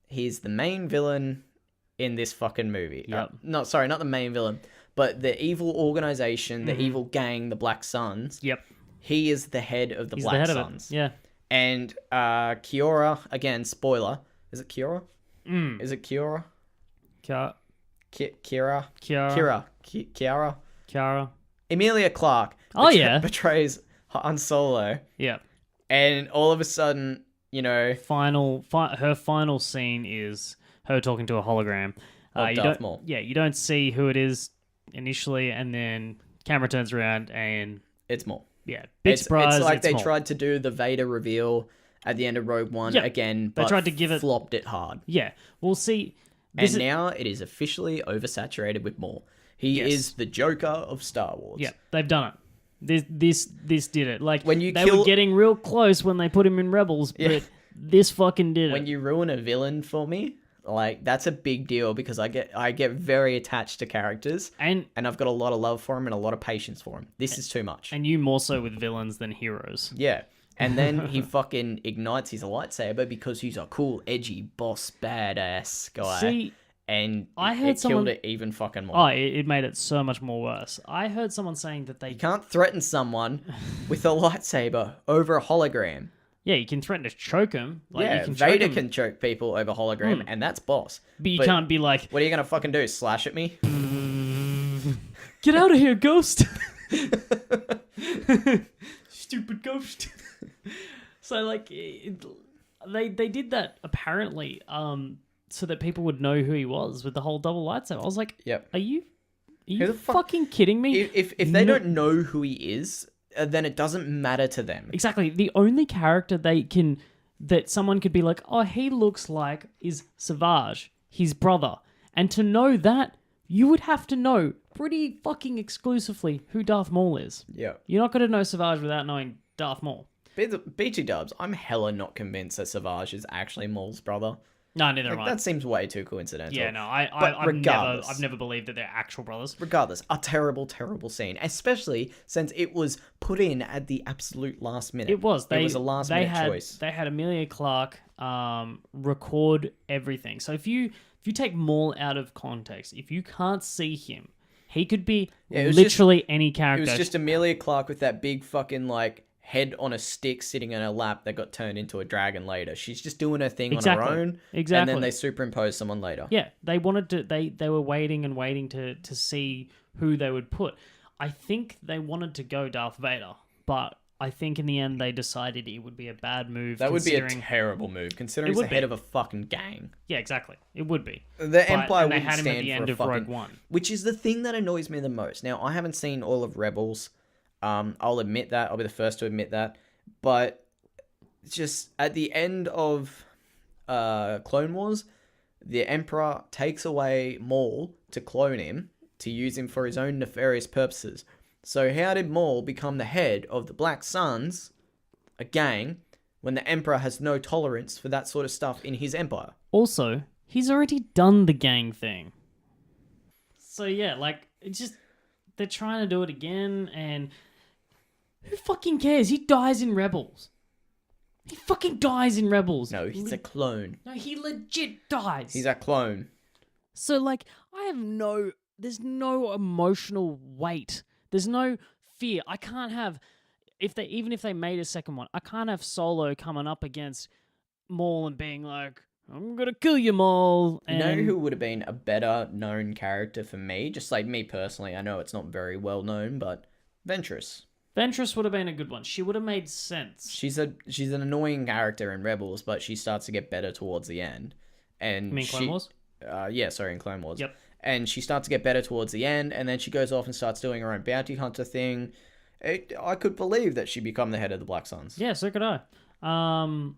he's the main villain in this fucking movie. Yep. Not the main villain, but the evil organization, the evil gang, the Black Suns. Yep. He is the head of the He's Black the head Suns. Of it. Yeah. And Kiora, again, spoiler. Is it Kiora? Is it Kiora? Kiara. Emilia Clarke betrays Han Solo. Yeah. And all of a sudden, you know... Her final scene is her talking to a hologram. Darth Maul. Yeah, you don't see who it is initially, and then camera turns around and... It's Maul. Yeah, big surprise. It's like they Maul. tried to do the Vader reveal at the end of Rogue One again, but they tried to give it... flopped it hard. Yeah, we'll see... Now it is officially oversaturated with Maul. He is the Joker of Star Wars. Yeah, they've done it. This did it. Like when you were getting real close when they put him in Rebels, but this fucking did it. When you ruin a villain for me, like that's a big deal because I get very attached to characters and I've got a lot of love for him and a lot of patience for him. This is too much. And you more so with villains than heroes. Yeah. And then he fucking ignites his lightsaber because he's a cool, edgy, boss, badass guy. See, and I heard killed it even fucking more. Oh, it made it so much more worse. I heard someone saying that You can't threaten someone with a lightsaber over a hologram. Yeah, you can threaten to choke him. Like, Vader can choke people over hologram, and that's boss. But you can't be like... What are you going to fucking do, slash at me? Get out of here, ghost! Stupid ghost. So, like, they did that, apparently, so that people would know who he was with the whole double lightsaber. I was like, yep. Are you fucking kidding me? If they don't know who he is, then it doesn't matter to them. Exactly. The only character that someone could be like, oh, he looks like is Savage, his brother. And to know that, you would have to know pretty fucking exclusively who Darth Maul is. Yeah. You're not going to know Savage without knowing Darth Maul. BT Dubs, I'm hella not convinced that Savage is actually Maul's brother. No, neither am I. That seems way too coincidental. Yeah, no, I've never believed that they're actual brothers. Regardless, a terrible, terrible scene, especially since it was put in at the absolute last minute. It was. It was a last minute choice. They had Emilia Clarke record everything. So if you take Maul out of context, if you can't see him, he could be literally any character. It was just Emilia Clarke with that big fucking like head on a stick sitting in her lap that got turned into a dragon later. She's just doing her thing on her own. Exactly. And then they superimpose someone later. Yeah, they wanted to. They were waiting and waiting to see who they would put. I think they wanted to go Darth Vader, but I think in the end they decided it would be a bad move. That would be a terrible move, considering he's the head of a fucking gang. Yeah, exactly. It would be. The Empire wouldn't had him stand at the for end a of fucking... Rogue One. Which is the thing that annoys me the most. Now, I haven't seen all of Rebels. I'll admit that. I'll be the first to admit that. But just at the end of Clone Wars, the Emperor takes away Maul to clone him to use him for his own nefarious purposes. So how did Maul become the head of the Black Suns, a gang, when the Emperor has no tolerance for that sort of stuff in his empire? Also, he's already done the gang thing. So yeah, like, it's just, they're trying to do it again, and who fucking cares? He dies in Rebels. He fucking dies in Rebels. No, he's a clone. No, he legit dies. He's a clone. So, like, there's no emotional weight. There's no fear. I can't have, even if they made a second one, I can't have Solo coming up against Maul and being like, I'm gonna kill you, Maul. And... You know who would have been a better known character for me? Just like me personally, I know it's not very well known, but Ventress. Ventress would have been a good one. She would have made sense. She's an annoying character in Rebels, but she starts to get better towards the end. And you mean Clone Wars? In Clone Wars. Yep. And she starts to get better towards the end, and then she goes off and starts doing her own bounty hunter thing. I could believe that she'd become the head of the Black Suns. Yeah, so could I. I'm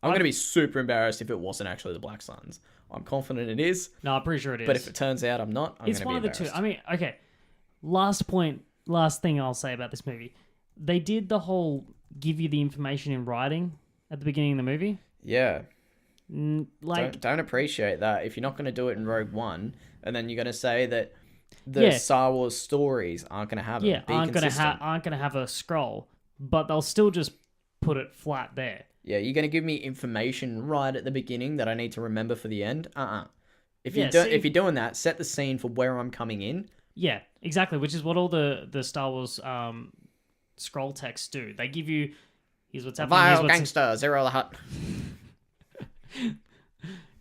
going to be super embarrassed if it wasn't actually the Black Suns. I'm confident it is. No, I'm pretty sure it is. But if it turns out I'm not, I'm going to be embarrassed. It's one of the two. I mean, okay. Last thing I'll say about this movie. They did the whole give you the information in writing at the beginning of the movie. Yeah. Like, don't appreciate that if you're not going to do it in Rogue One, and then you're going to say that the Star Wars stories aren't going to have it. Aren't going to have a scroll, but they'll still just put it flat there. Yeah, you're going to give me information right at the beginning that I need to remember for the end? If you're doing that, set the scene for where I'm coming in. Yeah, exactly, which is what all the Star Wars scroll texts do. They give you, here's what's happening. Vile gangster, Zero the Hutt.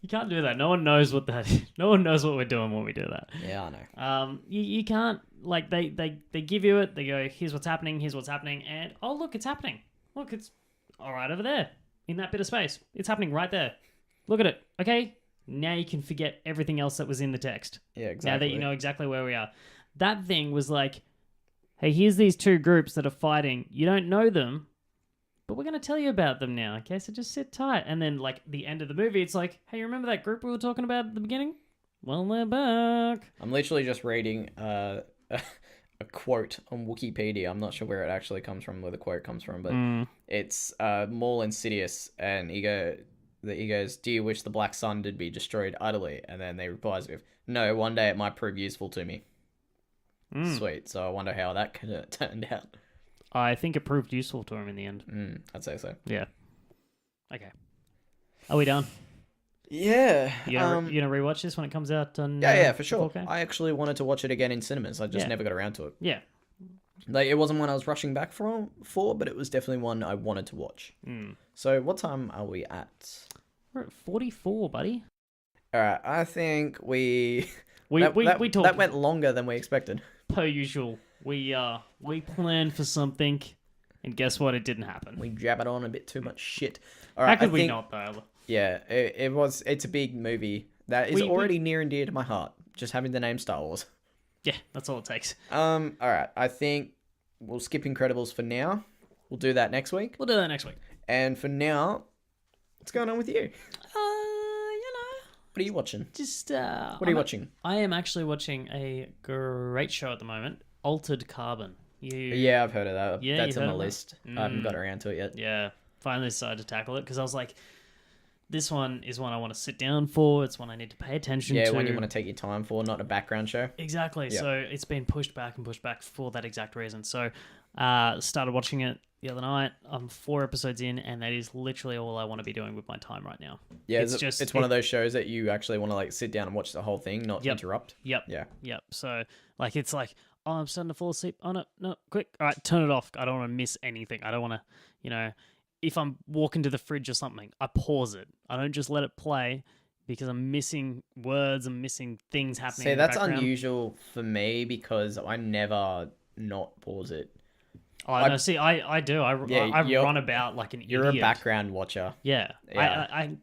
You can't do that. No one knows what we're doing when we do that. Yeah, I know. You can't, like, they give you it. They go, here's what's happening, and oh look, it's happening. Look, it's all right over there in that bit of space. It's happening right there. Look at it. Okay, now you can forget everything else that was in the text. Yeah, exactly. Now that you know exactly where we are. That thing was like, hey, here's these two groups that are fighting. You don't know them, but we're going to tell you about them now, okay? So just sit tight. And then, like, the end of the movie, it's like, hey, you remember that group we were talking about at the beginning? Well, they're back. I'm literally just reading a quote on Wikipedia. I'm not sure where it actually comes from, where the quote comes from, but it's Maul and Sidious, and he goes, do you wish the Black Sun did be destroyed utterly? And then they replies with, no, one day it might prove useful to me. Sweet. So I wonder how that could have turned out. I think it proved useful to him in the end. I'd say so. Yeah. Okay. Are we done? Yeah. You gonna rewatch this when it comes out on? Yeah, for sure. 4K? I actually wanted to watch it again in cinemas. I just never got around to it. Yeah. Like, it wasn't one I was rushing back for, but it was definitely one I wanted to watch. So what time are we at? We're at 44, buddy. All right. I think we talked. That went longer than we expected. Per usual. We planned for something, and guess what? It didn't happen. We jabbered on a bit too much shit. All right, How could we not, though? Yeah, it's a big movie that is already near and dear to my heart, just having the name Star Wars. Yeah, that's all it takes. All right, I think we'll skip Incredibles for now. We'll do that next week. We'll do that next week. And for now, what's going on with you? What are you watching? What are you watching? I am actually watching a great show at the moment, Altered Carbon. Yeah, I've heard of that. Yeah, that's on my list. I haven't got around to it yet. Yeah, finally decided to tackle it because I was like, this one is one I want to sit down for. It's one I need to pay attention to. Yeah, one you want to take your time for, not a background show. Exactly. Yeah. So it's been pushed back for that exact reason. So started watching it the other night. I'm 4 episodes in, and that is literally all I want to be doing with my time right now. Yeah, it's one of those shows that you actually want to like sit down and watch the whole thing, not interrupt. Yep. Yeah. Yep. So like it's like, oh, I'm starting to fall asleep. Oh no, quick. All right, turn it off. I don't want to miss anything. I don't want to, if I'm walking to the fridge or something, I pause it. I don't just let it play because I'm missing words. I'm missing things happening. See, in the that's background. Unusual for me because I never not pause it. Oh, no, see, I do. I run about like an idiot. You're a background watcher. Yeah. I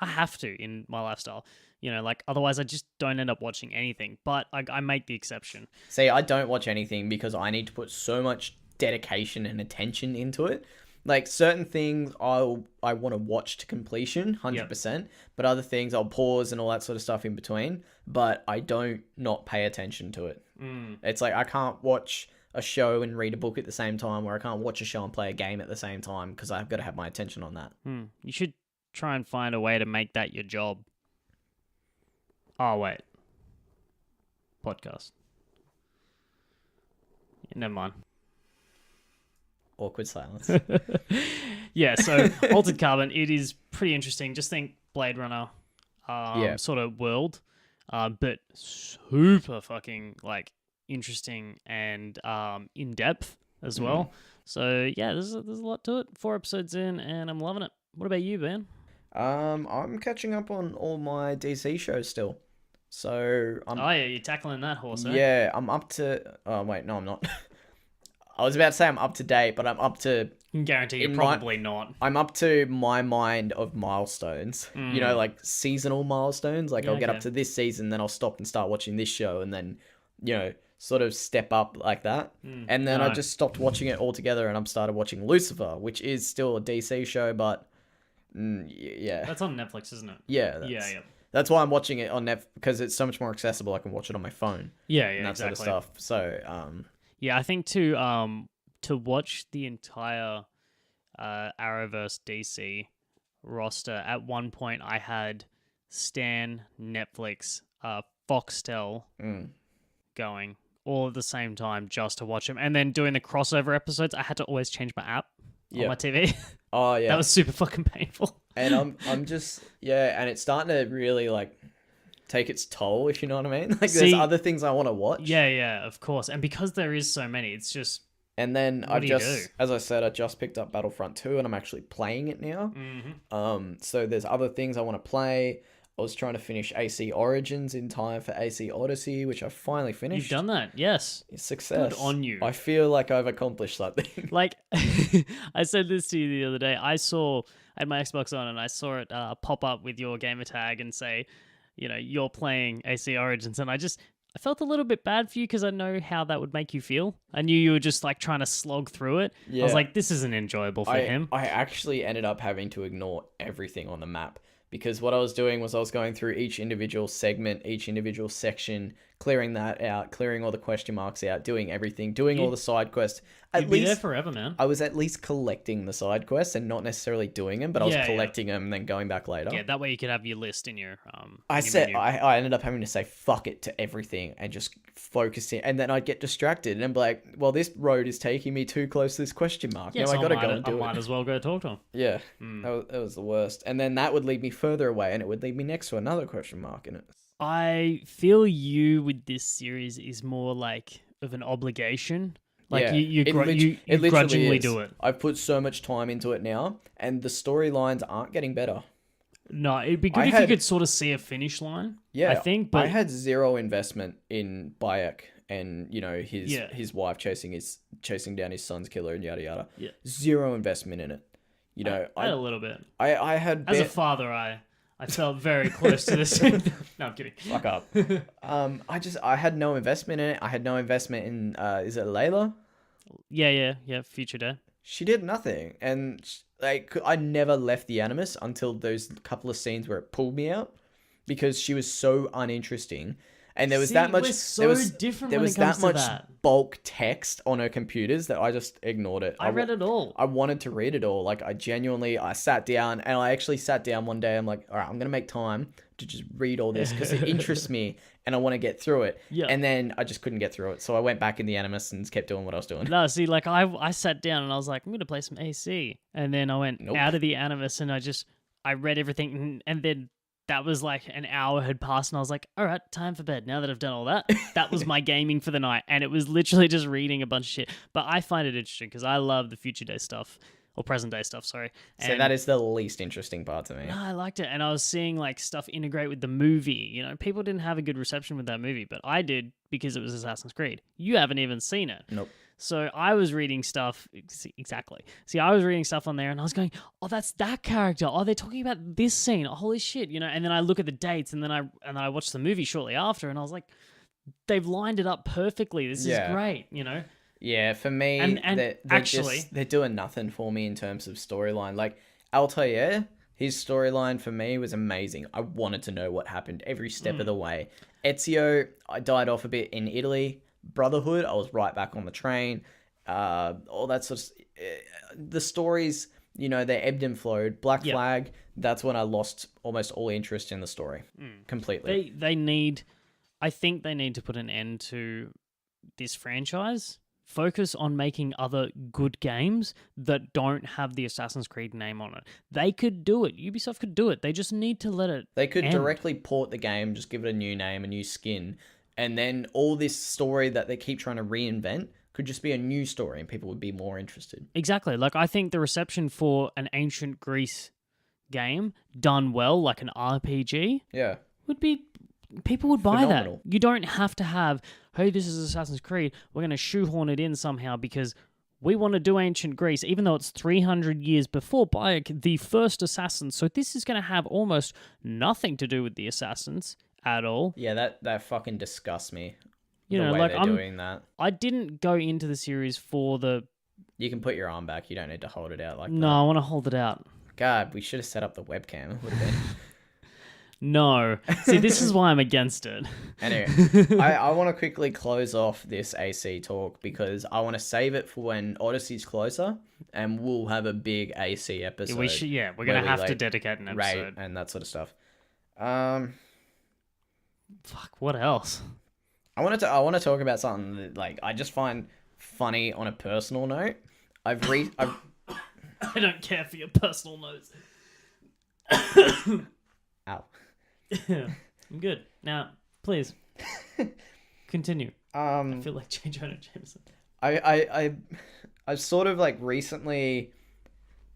have to in my lifestyle. Like otherwise I just don't end up watching anything. But I make the exception. See, I don't watch anything because I need to put so much dedication and attention into it Like certain things I want to watch to completion, 100%, but other things I'll pause and all that sort of stuff in between, but I don't not pay attention to it. It's like I can't watch a show and read a book at the same time, or I can't watch a show and play a game at the same time because I've got to have my attention on that. You should try and find a way to make that your job. Oh, wait. Podcast. Never mind. Awkward silence. Yeah, so Altered Carbon, it is pretty interesting. Just think Blade Runner sort of world, but super fucking like interesting and in depth as well. So yeah, there's a lot to it. 4 episodes in, and I'm loving it. What about you, Ben? I'm catching up on all my DC shows still. So you're tackling that horse, eh? Yeah, I'm up to. Oh wait, no, I'm not. I was about to say I'm up to date, but I'm up to. I can guarantee you're probably not. I'm up to my mind of milestones. You know, like seasonal milestones. Like I'll get up to this season, then I'll stop and start watching this show, and then sort of step up like that. And then I just stopped watching it altogether, and I'm started watching Lucifer, which is still a DC show, but yeah. That's on Netflix, isn't it? Yeah. Yeah. That's why I'm watching it on Netflix, because it's so much more accessible. I can watch it on my phone. Yeah, and that exactly. sort of stuff. So, yeah, I think to watch the entire Arrowverse DC roster, at one point I had Stan, Netflix, Foxtel going all at the same time just to watch them. And then doing the crossover episodes, I had to always change my app on my TV. Oh, yeah. That was super fucking painful. And I'm just, and it's starting to really, like, take its toll, if you know what I mean. Like, there's other things I want to watch. Yeah, of course. And because there is so many, it's just... And then as I said, I just picked up Battlefront 2, and I'm actually playing it now. So there's other things I want to play. I was trying to finish AC Origins in time for AC Odyssey, which I finally finished. You've done that, yes. Success. Good on you. I feel like I've accomplished something. Like, I said this to you the other day. I had my Xbox on, and I saw it pop up with your gamer tag and say, you're playing AC Origins, and I felt a little bit bad for you because I know how that would make you feel. I knew you were just like trying to slog through it. Yeah. I was like, this isn't enjoyable for him. I actually ended up having to ignore everything on the map, because what I was doing was I was going through each individual segment, each individual section, clearing that out, clearing all the question marks out, doing everything, doing all the side quests. You'd be there forever, man. I was at least collecting the side quests and not necessarally doing them, but I was collecting them and then going back later. Yeah, that way you could have your list in your I ended up having to say fuck it to everything and just focus in, and then I'd get distracted and be like, well, this road is taking me too close to this question mark. Yeah, now so I gotta go and do it. I might as well go talk to him. Yeah, that was the worst. And then that would lead me further away, and it would lead me next to another question mark in it. I feel you with this series is more like of an obligation. Like you grudgingly do it. I've put so much time into it now, and the storylines aren't getting better. No, it'd be good if you could sort of see a finish line. Yeah, I think. But I had zero investment in Bayek and his wife chasing down his son's killer and yada yada. Yeah, zero investment in it. I had a little bit. I had as a father, I felt very close to this. No, I'm kidding. Fuck up. I had no investment in it. I had no investment in, is it Layla? Yeah. Future Day. She did nothing. And I never left the Animus until those couple of scenes where it pulled me out, because she was so uninteresting. And there was that much. There was that much bulk text on her computers that I just ignored it. I read it all. I wanted to read it all. Like I sat down, and I actually sat down one day. I'm like, all right, I'm gonna make time to just read all this because it interests me and I want to get through it. Yeah. And then I just couldn't get through it, so I went back in the Animus and kept doing what I was doing. No, see, like I sat down and I was like, I'm gonna play some AC, and then I went out of the Animus and I read everything, and then. That was like an hour had passed, and I was like, all right, time for bed. Now that I've done all that, that was my gaming for the night. And it was literally just reading a bunch of shit. But I find it interesting because I love the future day stuff, or present day stuff, sorry. So that is the least interesting part to me. No, I liked it. And I was seeing like stuff integrate with the movie. People didn't have a good reception with that movie, but I did because it was Assassin's Creed. You haven't even seen it. Nope. So I was reading stuff, exactly. See, I was reading stuff on there and I was going, oh, that's that character. Oh, they're talking about this scene. Oh, holy shit, And then I look at the dates and then I watched the movie shortly after and I was like, they've lined it up perfectly. This is great, Yeah, for me, And they're actually, they're doing nothing for me in terms of storyline. Like Altair, his storyline for me was amazing. I wanted to know what happened every step of the way. Ezio, I died off a bit in Italy. Brotherhood, I was right back on the train. All that sort of the stories, they ebbed and flowed. Black Flag, that's when I lost almost all interest in the story completely. I think they need to put an end to this franchise. Focus on making other good games that don't have the Assassin's Creed name on it. They could do it. Ubisoft could do it. They just need to let it They could end. directly port the game, just give it a new name, a new skin, and then all this story that they keep trying to reinvent could just be a new story and people would be more interested. Exactly. Like, I think the reception for an ancient Greece game done well, like an RPG, would be... People would buy Phenomenal. that. You don't have to have, hey, this is Assassin's Creed. We're going to shoehorn it in somehow because we want to do ancient Greece, even though it's 300 years before Bayek, the first assassin. So this is going to have almost nothing to do with the assassins at all. Yeah, that fucking disgusts me. I'm doing that. I didn't go into the series for the... You can put your arm back. You don't need to hold it out like that. No, I want to hold it out. God, we should have set up the webcam. It would have been... No. See, this is why I'm against it. Anyway, I want to quickly close off this AC talk because I want to save it for when Odyssey's closer and we'll have a big AC episode. We're going to have to dedicate an episode. Rate and that sort of stuff. Fuck, what else? I want to talk about something that, I just find funny on a personal note. I don't care for your personal notes. Ow. I'm good. Now, please continue. I feel like J. Jonah Jameson. I've sort of recently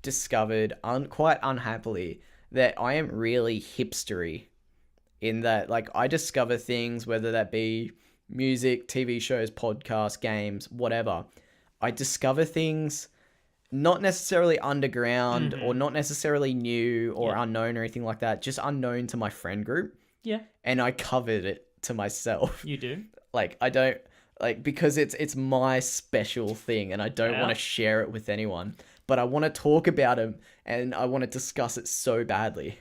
discovered, quite unhappily, that I am really hipstery in that I discover things, whether that be music, TV shows, podcasts, games, whatever. I discover things not necessarily underground or not necessarily new or unknown or anything like that, just unknown to my friend group. Yeah. And I covered it to myself. You do? I don't, because it's my special thing and I don't want to share it with anyone, but I want to talk about it and I want to discuss it so badly.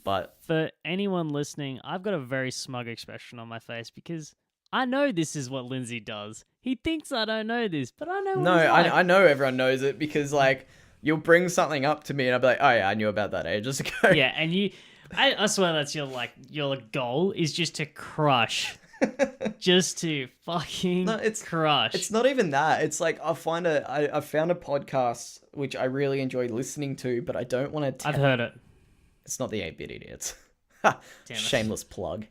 But for anyone listening, I've got a very smug expression on my face because I know this is what Lindsay does. He thinks I don't know this, but I know what he's like. I know everyone knows it because, you'll bring something up to me and I'll be like, oh yeah, I knew about that ages ago. Yeah, and I swear that's your goal is just to crush. Just to fucking crush. It's not even that. It's I found a podcast which I really enjoy listening to, but I don't want to... I've heard it. It's not the 8-Bit Idiots. Shameless plug.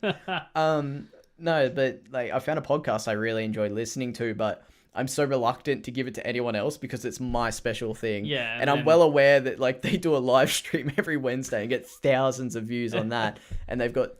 No, but I found a podcast I really enjoy listening to, but I'm so reluctant to give it to anyone else because it's my special thing. Yeah. And I'm well aware that they do a live stream every Wednesday and get thousands of views on that. And they've got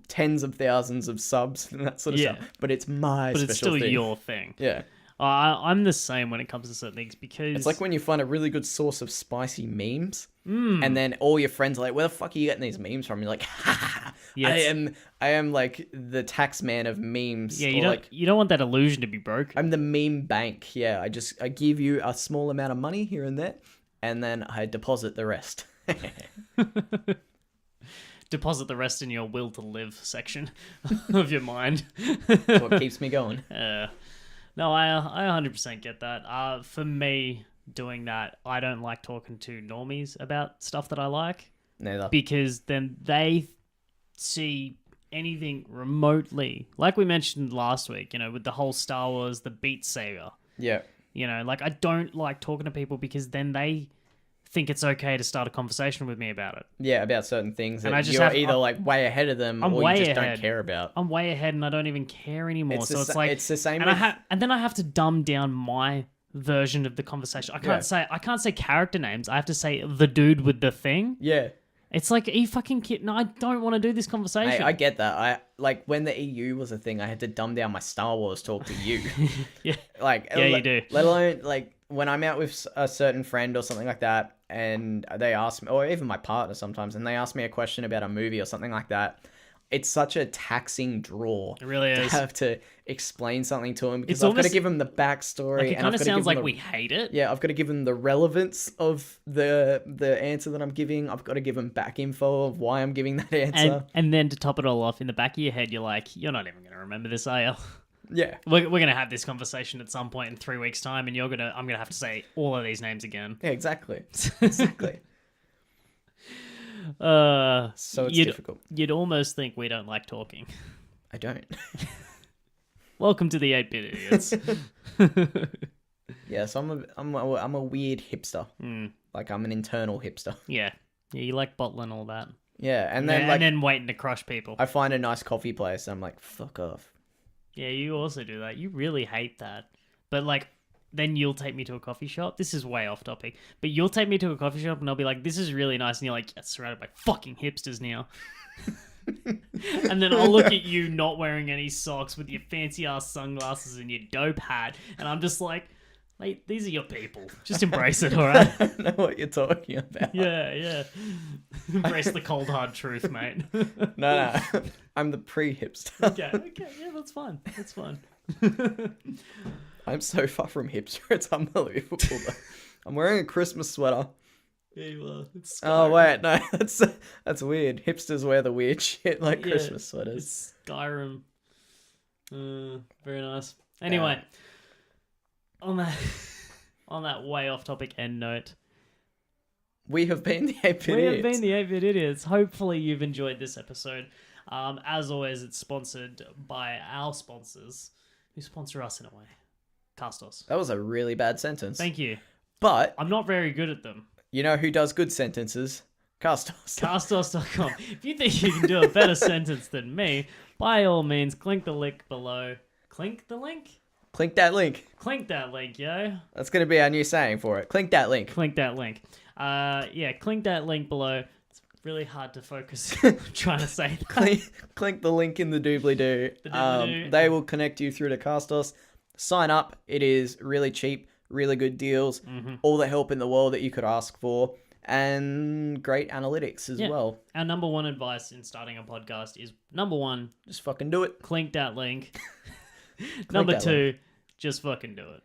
tens of thousands of subs and that sort of stuff. But it's my special thing. But it's still your thing. Yeah. I'm the same when it comes to certain things because... It's like when you find a really good source of spicy memes and then all your friends are like, where the fuck are you getting these memes from? You're like, ha! Yes. I am the tax man of memes. Yeah, you don't want that illusion to be broken. I'm the meme bank. Yeah, I give you a small amount of money here and there and then I deposit the rest. Deposit the rest in your will to live section of your mind. That's what keeps me going. No, I 100% get that. For me, doing that, I don't like talking to normies about stuff that I like. Neither. Because then they see anything remotely, like we mentioned last week, with the whole Star Wars, the Beat Saber. Yeah. I don't like talking to people because then they think it's okay to start a conversation with me about it. Yeah, about certain things that you're either way ahead of them or you just don't care about. I'm way ahead and I don't even care anymore. It's the same. And then I have to dumb down my version of the conversation. I can't say character names. I have to say the dude with the thing. Yeah. It's like, are you fucking kidding? No, I don't want to do this conversation. Hey, I get that. When the EU was a thing, I had to dumb down my Star Wars talk to you. Yeah. You do. Let alone when I'm out with a certain friend or something like that, and they ask me, or even my partner sometimes, and they ask me a question about a movie or something like that. it's such a taxing draw. It really to is. have to explain something to him because It's I've got to almost- give him the backstory. Like, it and kind I've of got to sounds give him like we hate it. Yeah, I've got to give him the relevance of the answer that I'm giving. I've got to give him back info of why I'm giving that answer. And then to top it all off, in the back of your head, you're like, you're not even going to remember this, are you? Yeah. We're going to have this conversation at some point in 3 weeks' time, and I'm going to have to say all of these names again. Yeah, exactly. Exactly. So it's difficult. You'd almost think we don't like talking. I don't. Welcome to the 8-Bit Idiots. Yeah, so I'm a weird hipster. Like I'm an internal hipster. Yeah, you like bottling all that. Yeah, and then waiting to crush people. I find a nice coffee place and I'm like, fuck off. Yeah, you also do that. You really hate that. But like, then you'll take me to a coffee shop. This is way off topic. But you'll take me to a coffee shop and I'll be like, this is really nice. And you're like, yeah, it's surrounded by fucking hipsters now. And then I'll look at you not wearing any socks with your fancy ass sunglasses and your dope hat. And I'm just like, mate, these are your people. Just embrace it, all right? I don't know what you're talking about. Yeah. Embrace the cold, hard truth, mate. No. I'm the pre-hipster. Okay, yeah, that's fine. That's fine. I'm so far from hipster, it's unbelievable. I'm wearing a Christmas sweater. Yeah, you are. It's Oh wait, no, that's weird. Hipsters wear the weird shit like Christmas sweaters. It's Skyrim. Very nice. Anyway, on that way off topic end note, we have been the 8-Bit we Idiots. have been the 8-Bit Idiots. Hopefully you've enjoyed this episode. As always, it's sponsored by our sponsors, who sponsor us in a way. Castos. That was a really bad sentence. Thank you. But I'm not very good at them. you know who does good sentences? Castos. Castos.com. If you think you can do a better sentence than me, by all means, click the link below. Clink the link? Clink that link. Clink that link, yo. That's going to be our new saying for it. Clink that link. Clink that link. Clink that link below. It's really hard to focus trying to say that. Clink the link in the doobly-doo. The doobly-doo. They will connect you through to Castos. Sign up. It is really cheap, really good deals, all the help in the world that you could ask for, and great analytics as well. Our number one advice in starting a podcast is, number one, Just fucking do it. clink that link. Number two, just fucking do it.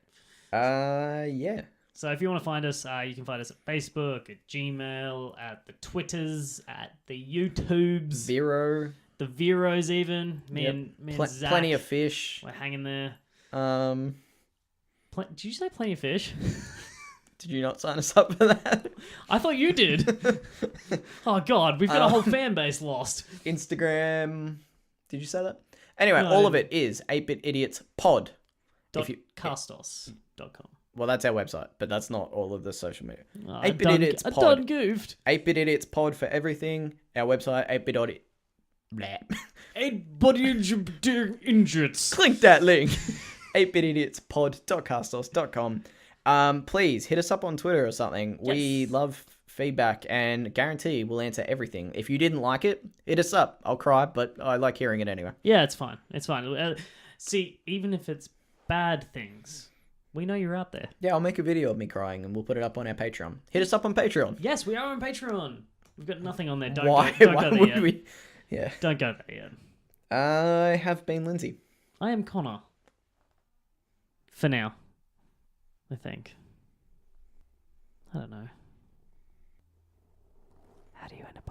Yeah. So if you want to find us, you can find us at Facebook, at Gmail, at the Twitters, at the YouTubes, Zero. the Veros even. Me and Zach. Plenty of fish. We're hanging there. Did Did you say plenty of fish? you not sign us up for that? I thought you did. Oh God, we've got a whole fan base lost. Instagram. Did you say that? Anyway, No, all of it is 8-Bit Idiots Pod. Castos.com. Well, that's our website, but that's not all of the social media. I 8-Bit Idiots I Pod. done goofed. 8-Bit Idiots Pod for everything. Our website, 8-Bit Idiots. Everybody injured. Click that link. 8bitidiots.pod.castos.com. Please hit us up on Twitter or something. Yes. We love feedback and guarantee we'll answer everything. If you didn't like it, hit us up. I'll cry, but I like hearing it anyway. Yeah, it's fine. It's fine. See, even if it's bad things, we know you're out there. Yeah, I'll make a video of me crying and we'll put it up on our Patreon. Hit us up on Patreon. Yes, we are on Patreon. We've got nothing on there. Don't Why go there would yet. we? Yeah. Don't go there yet. I have been Lindsay. I am Connor. For now. I think. I don't know. How do you end up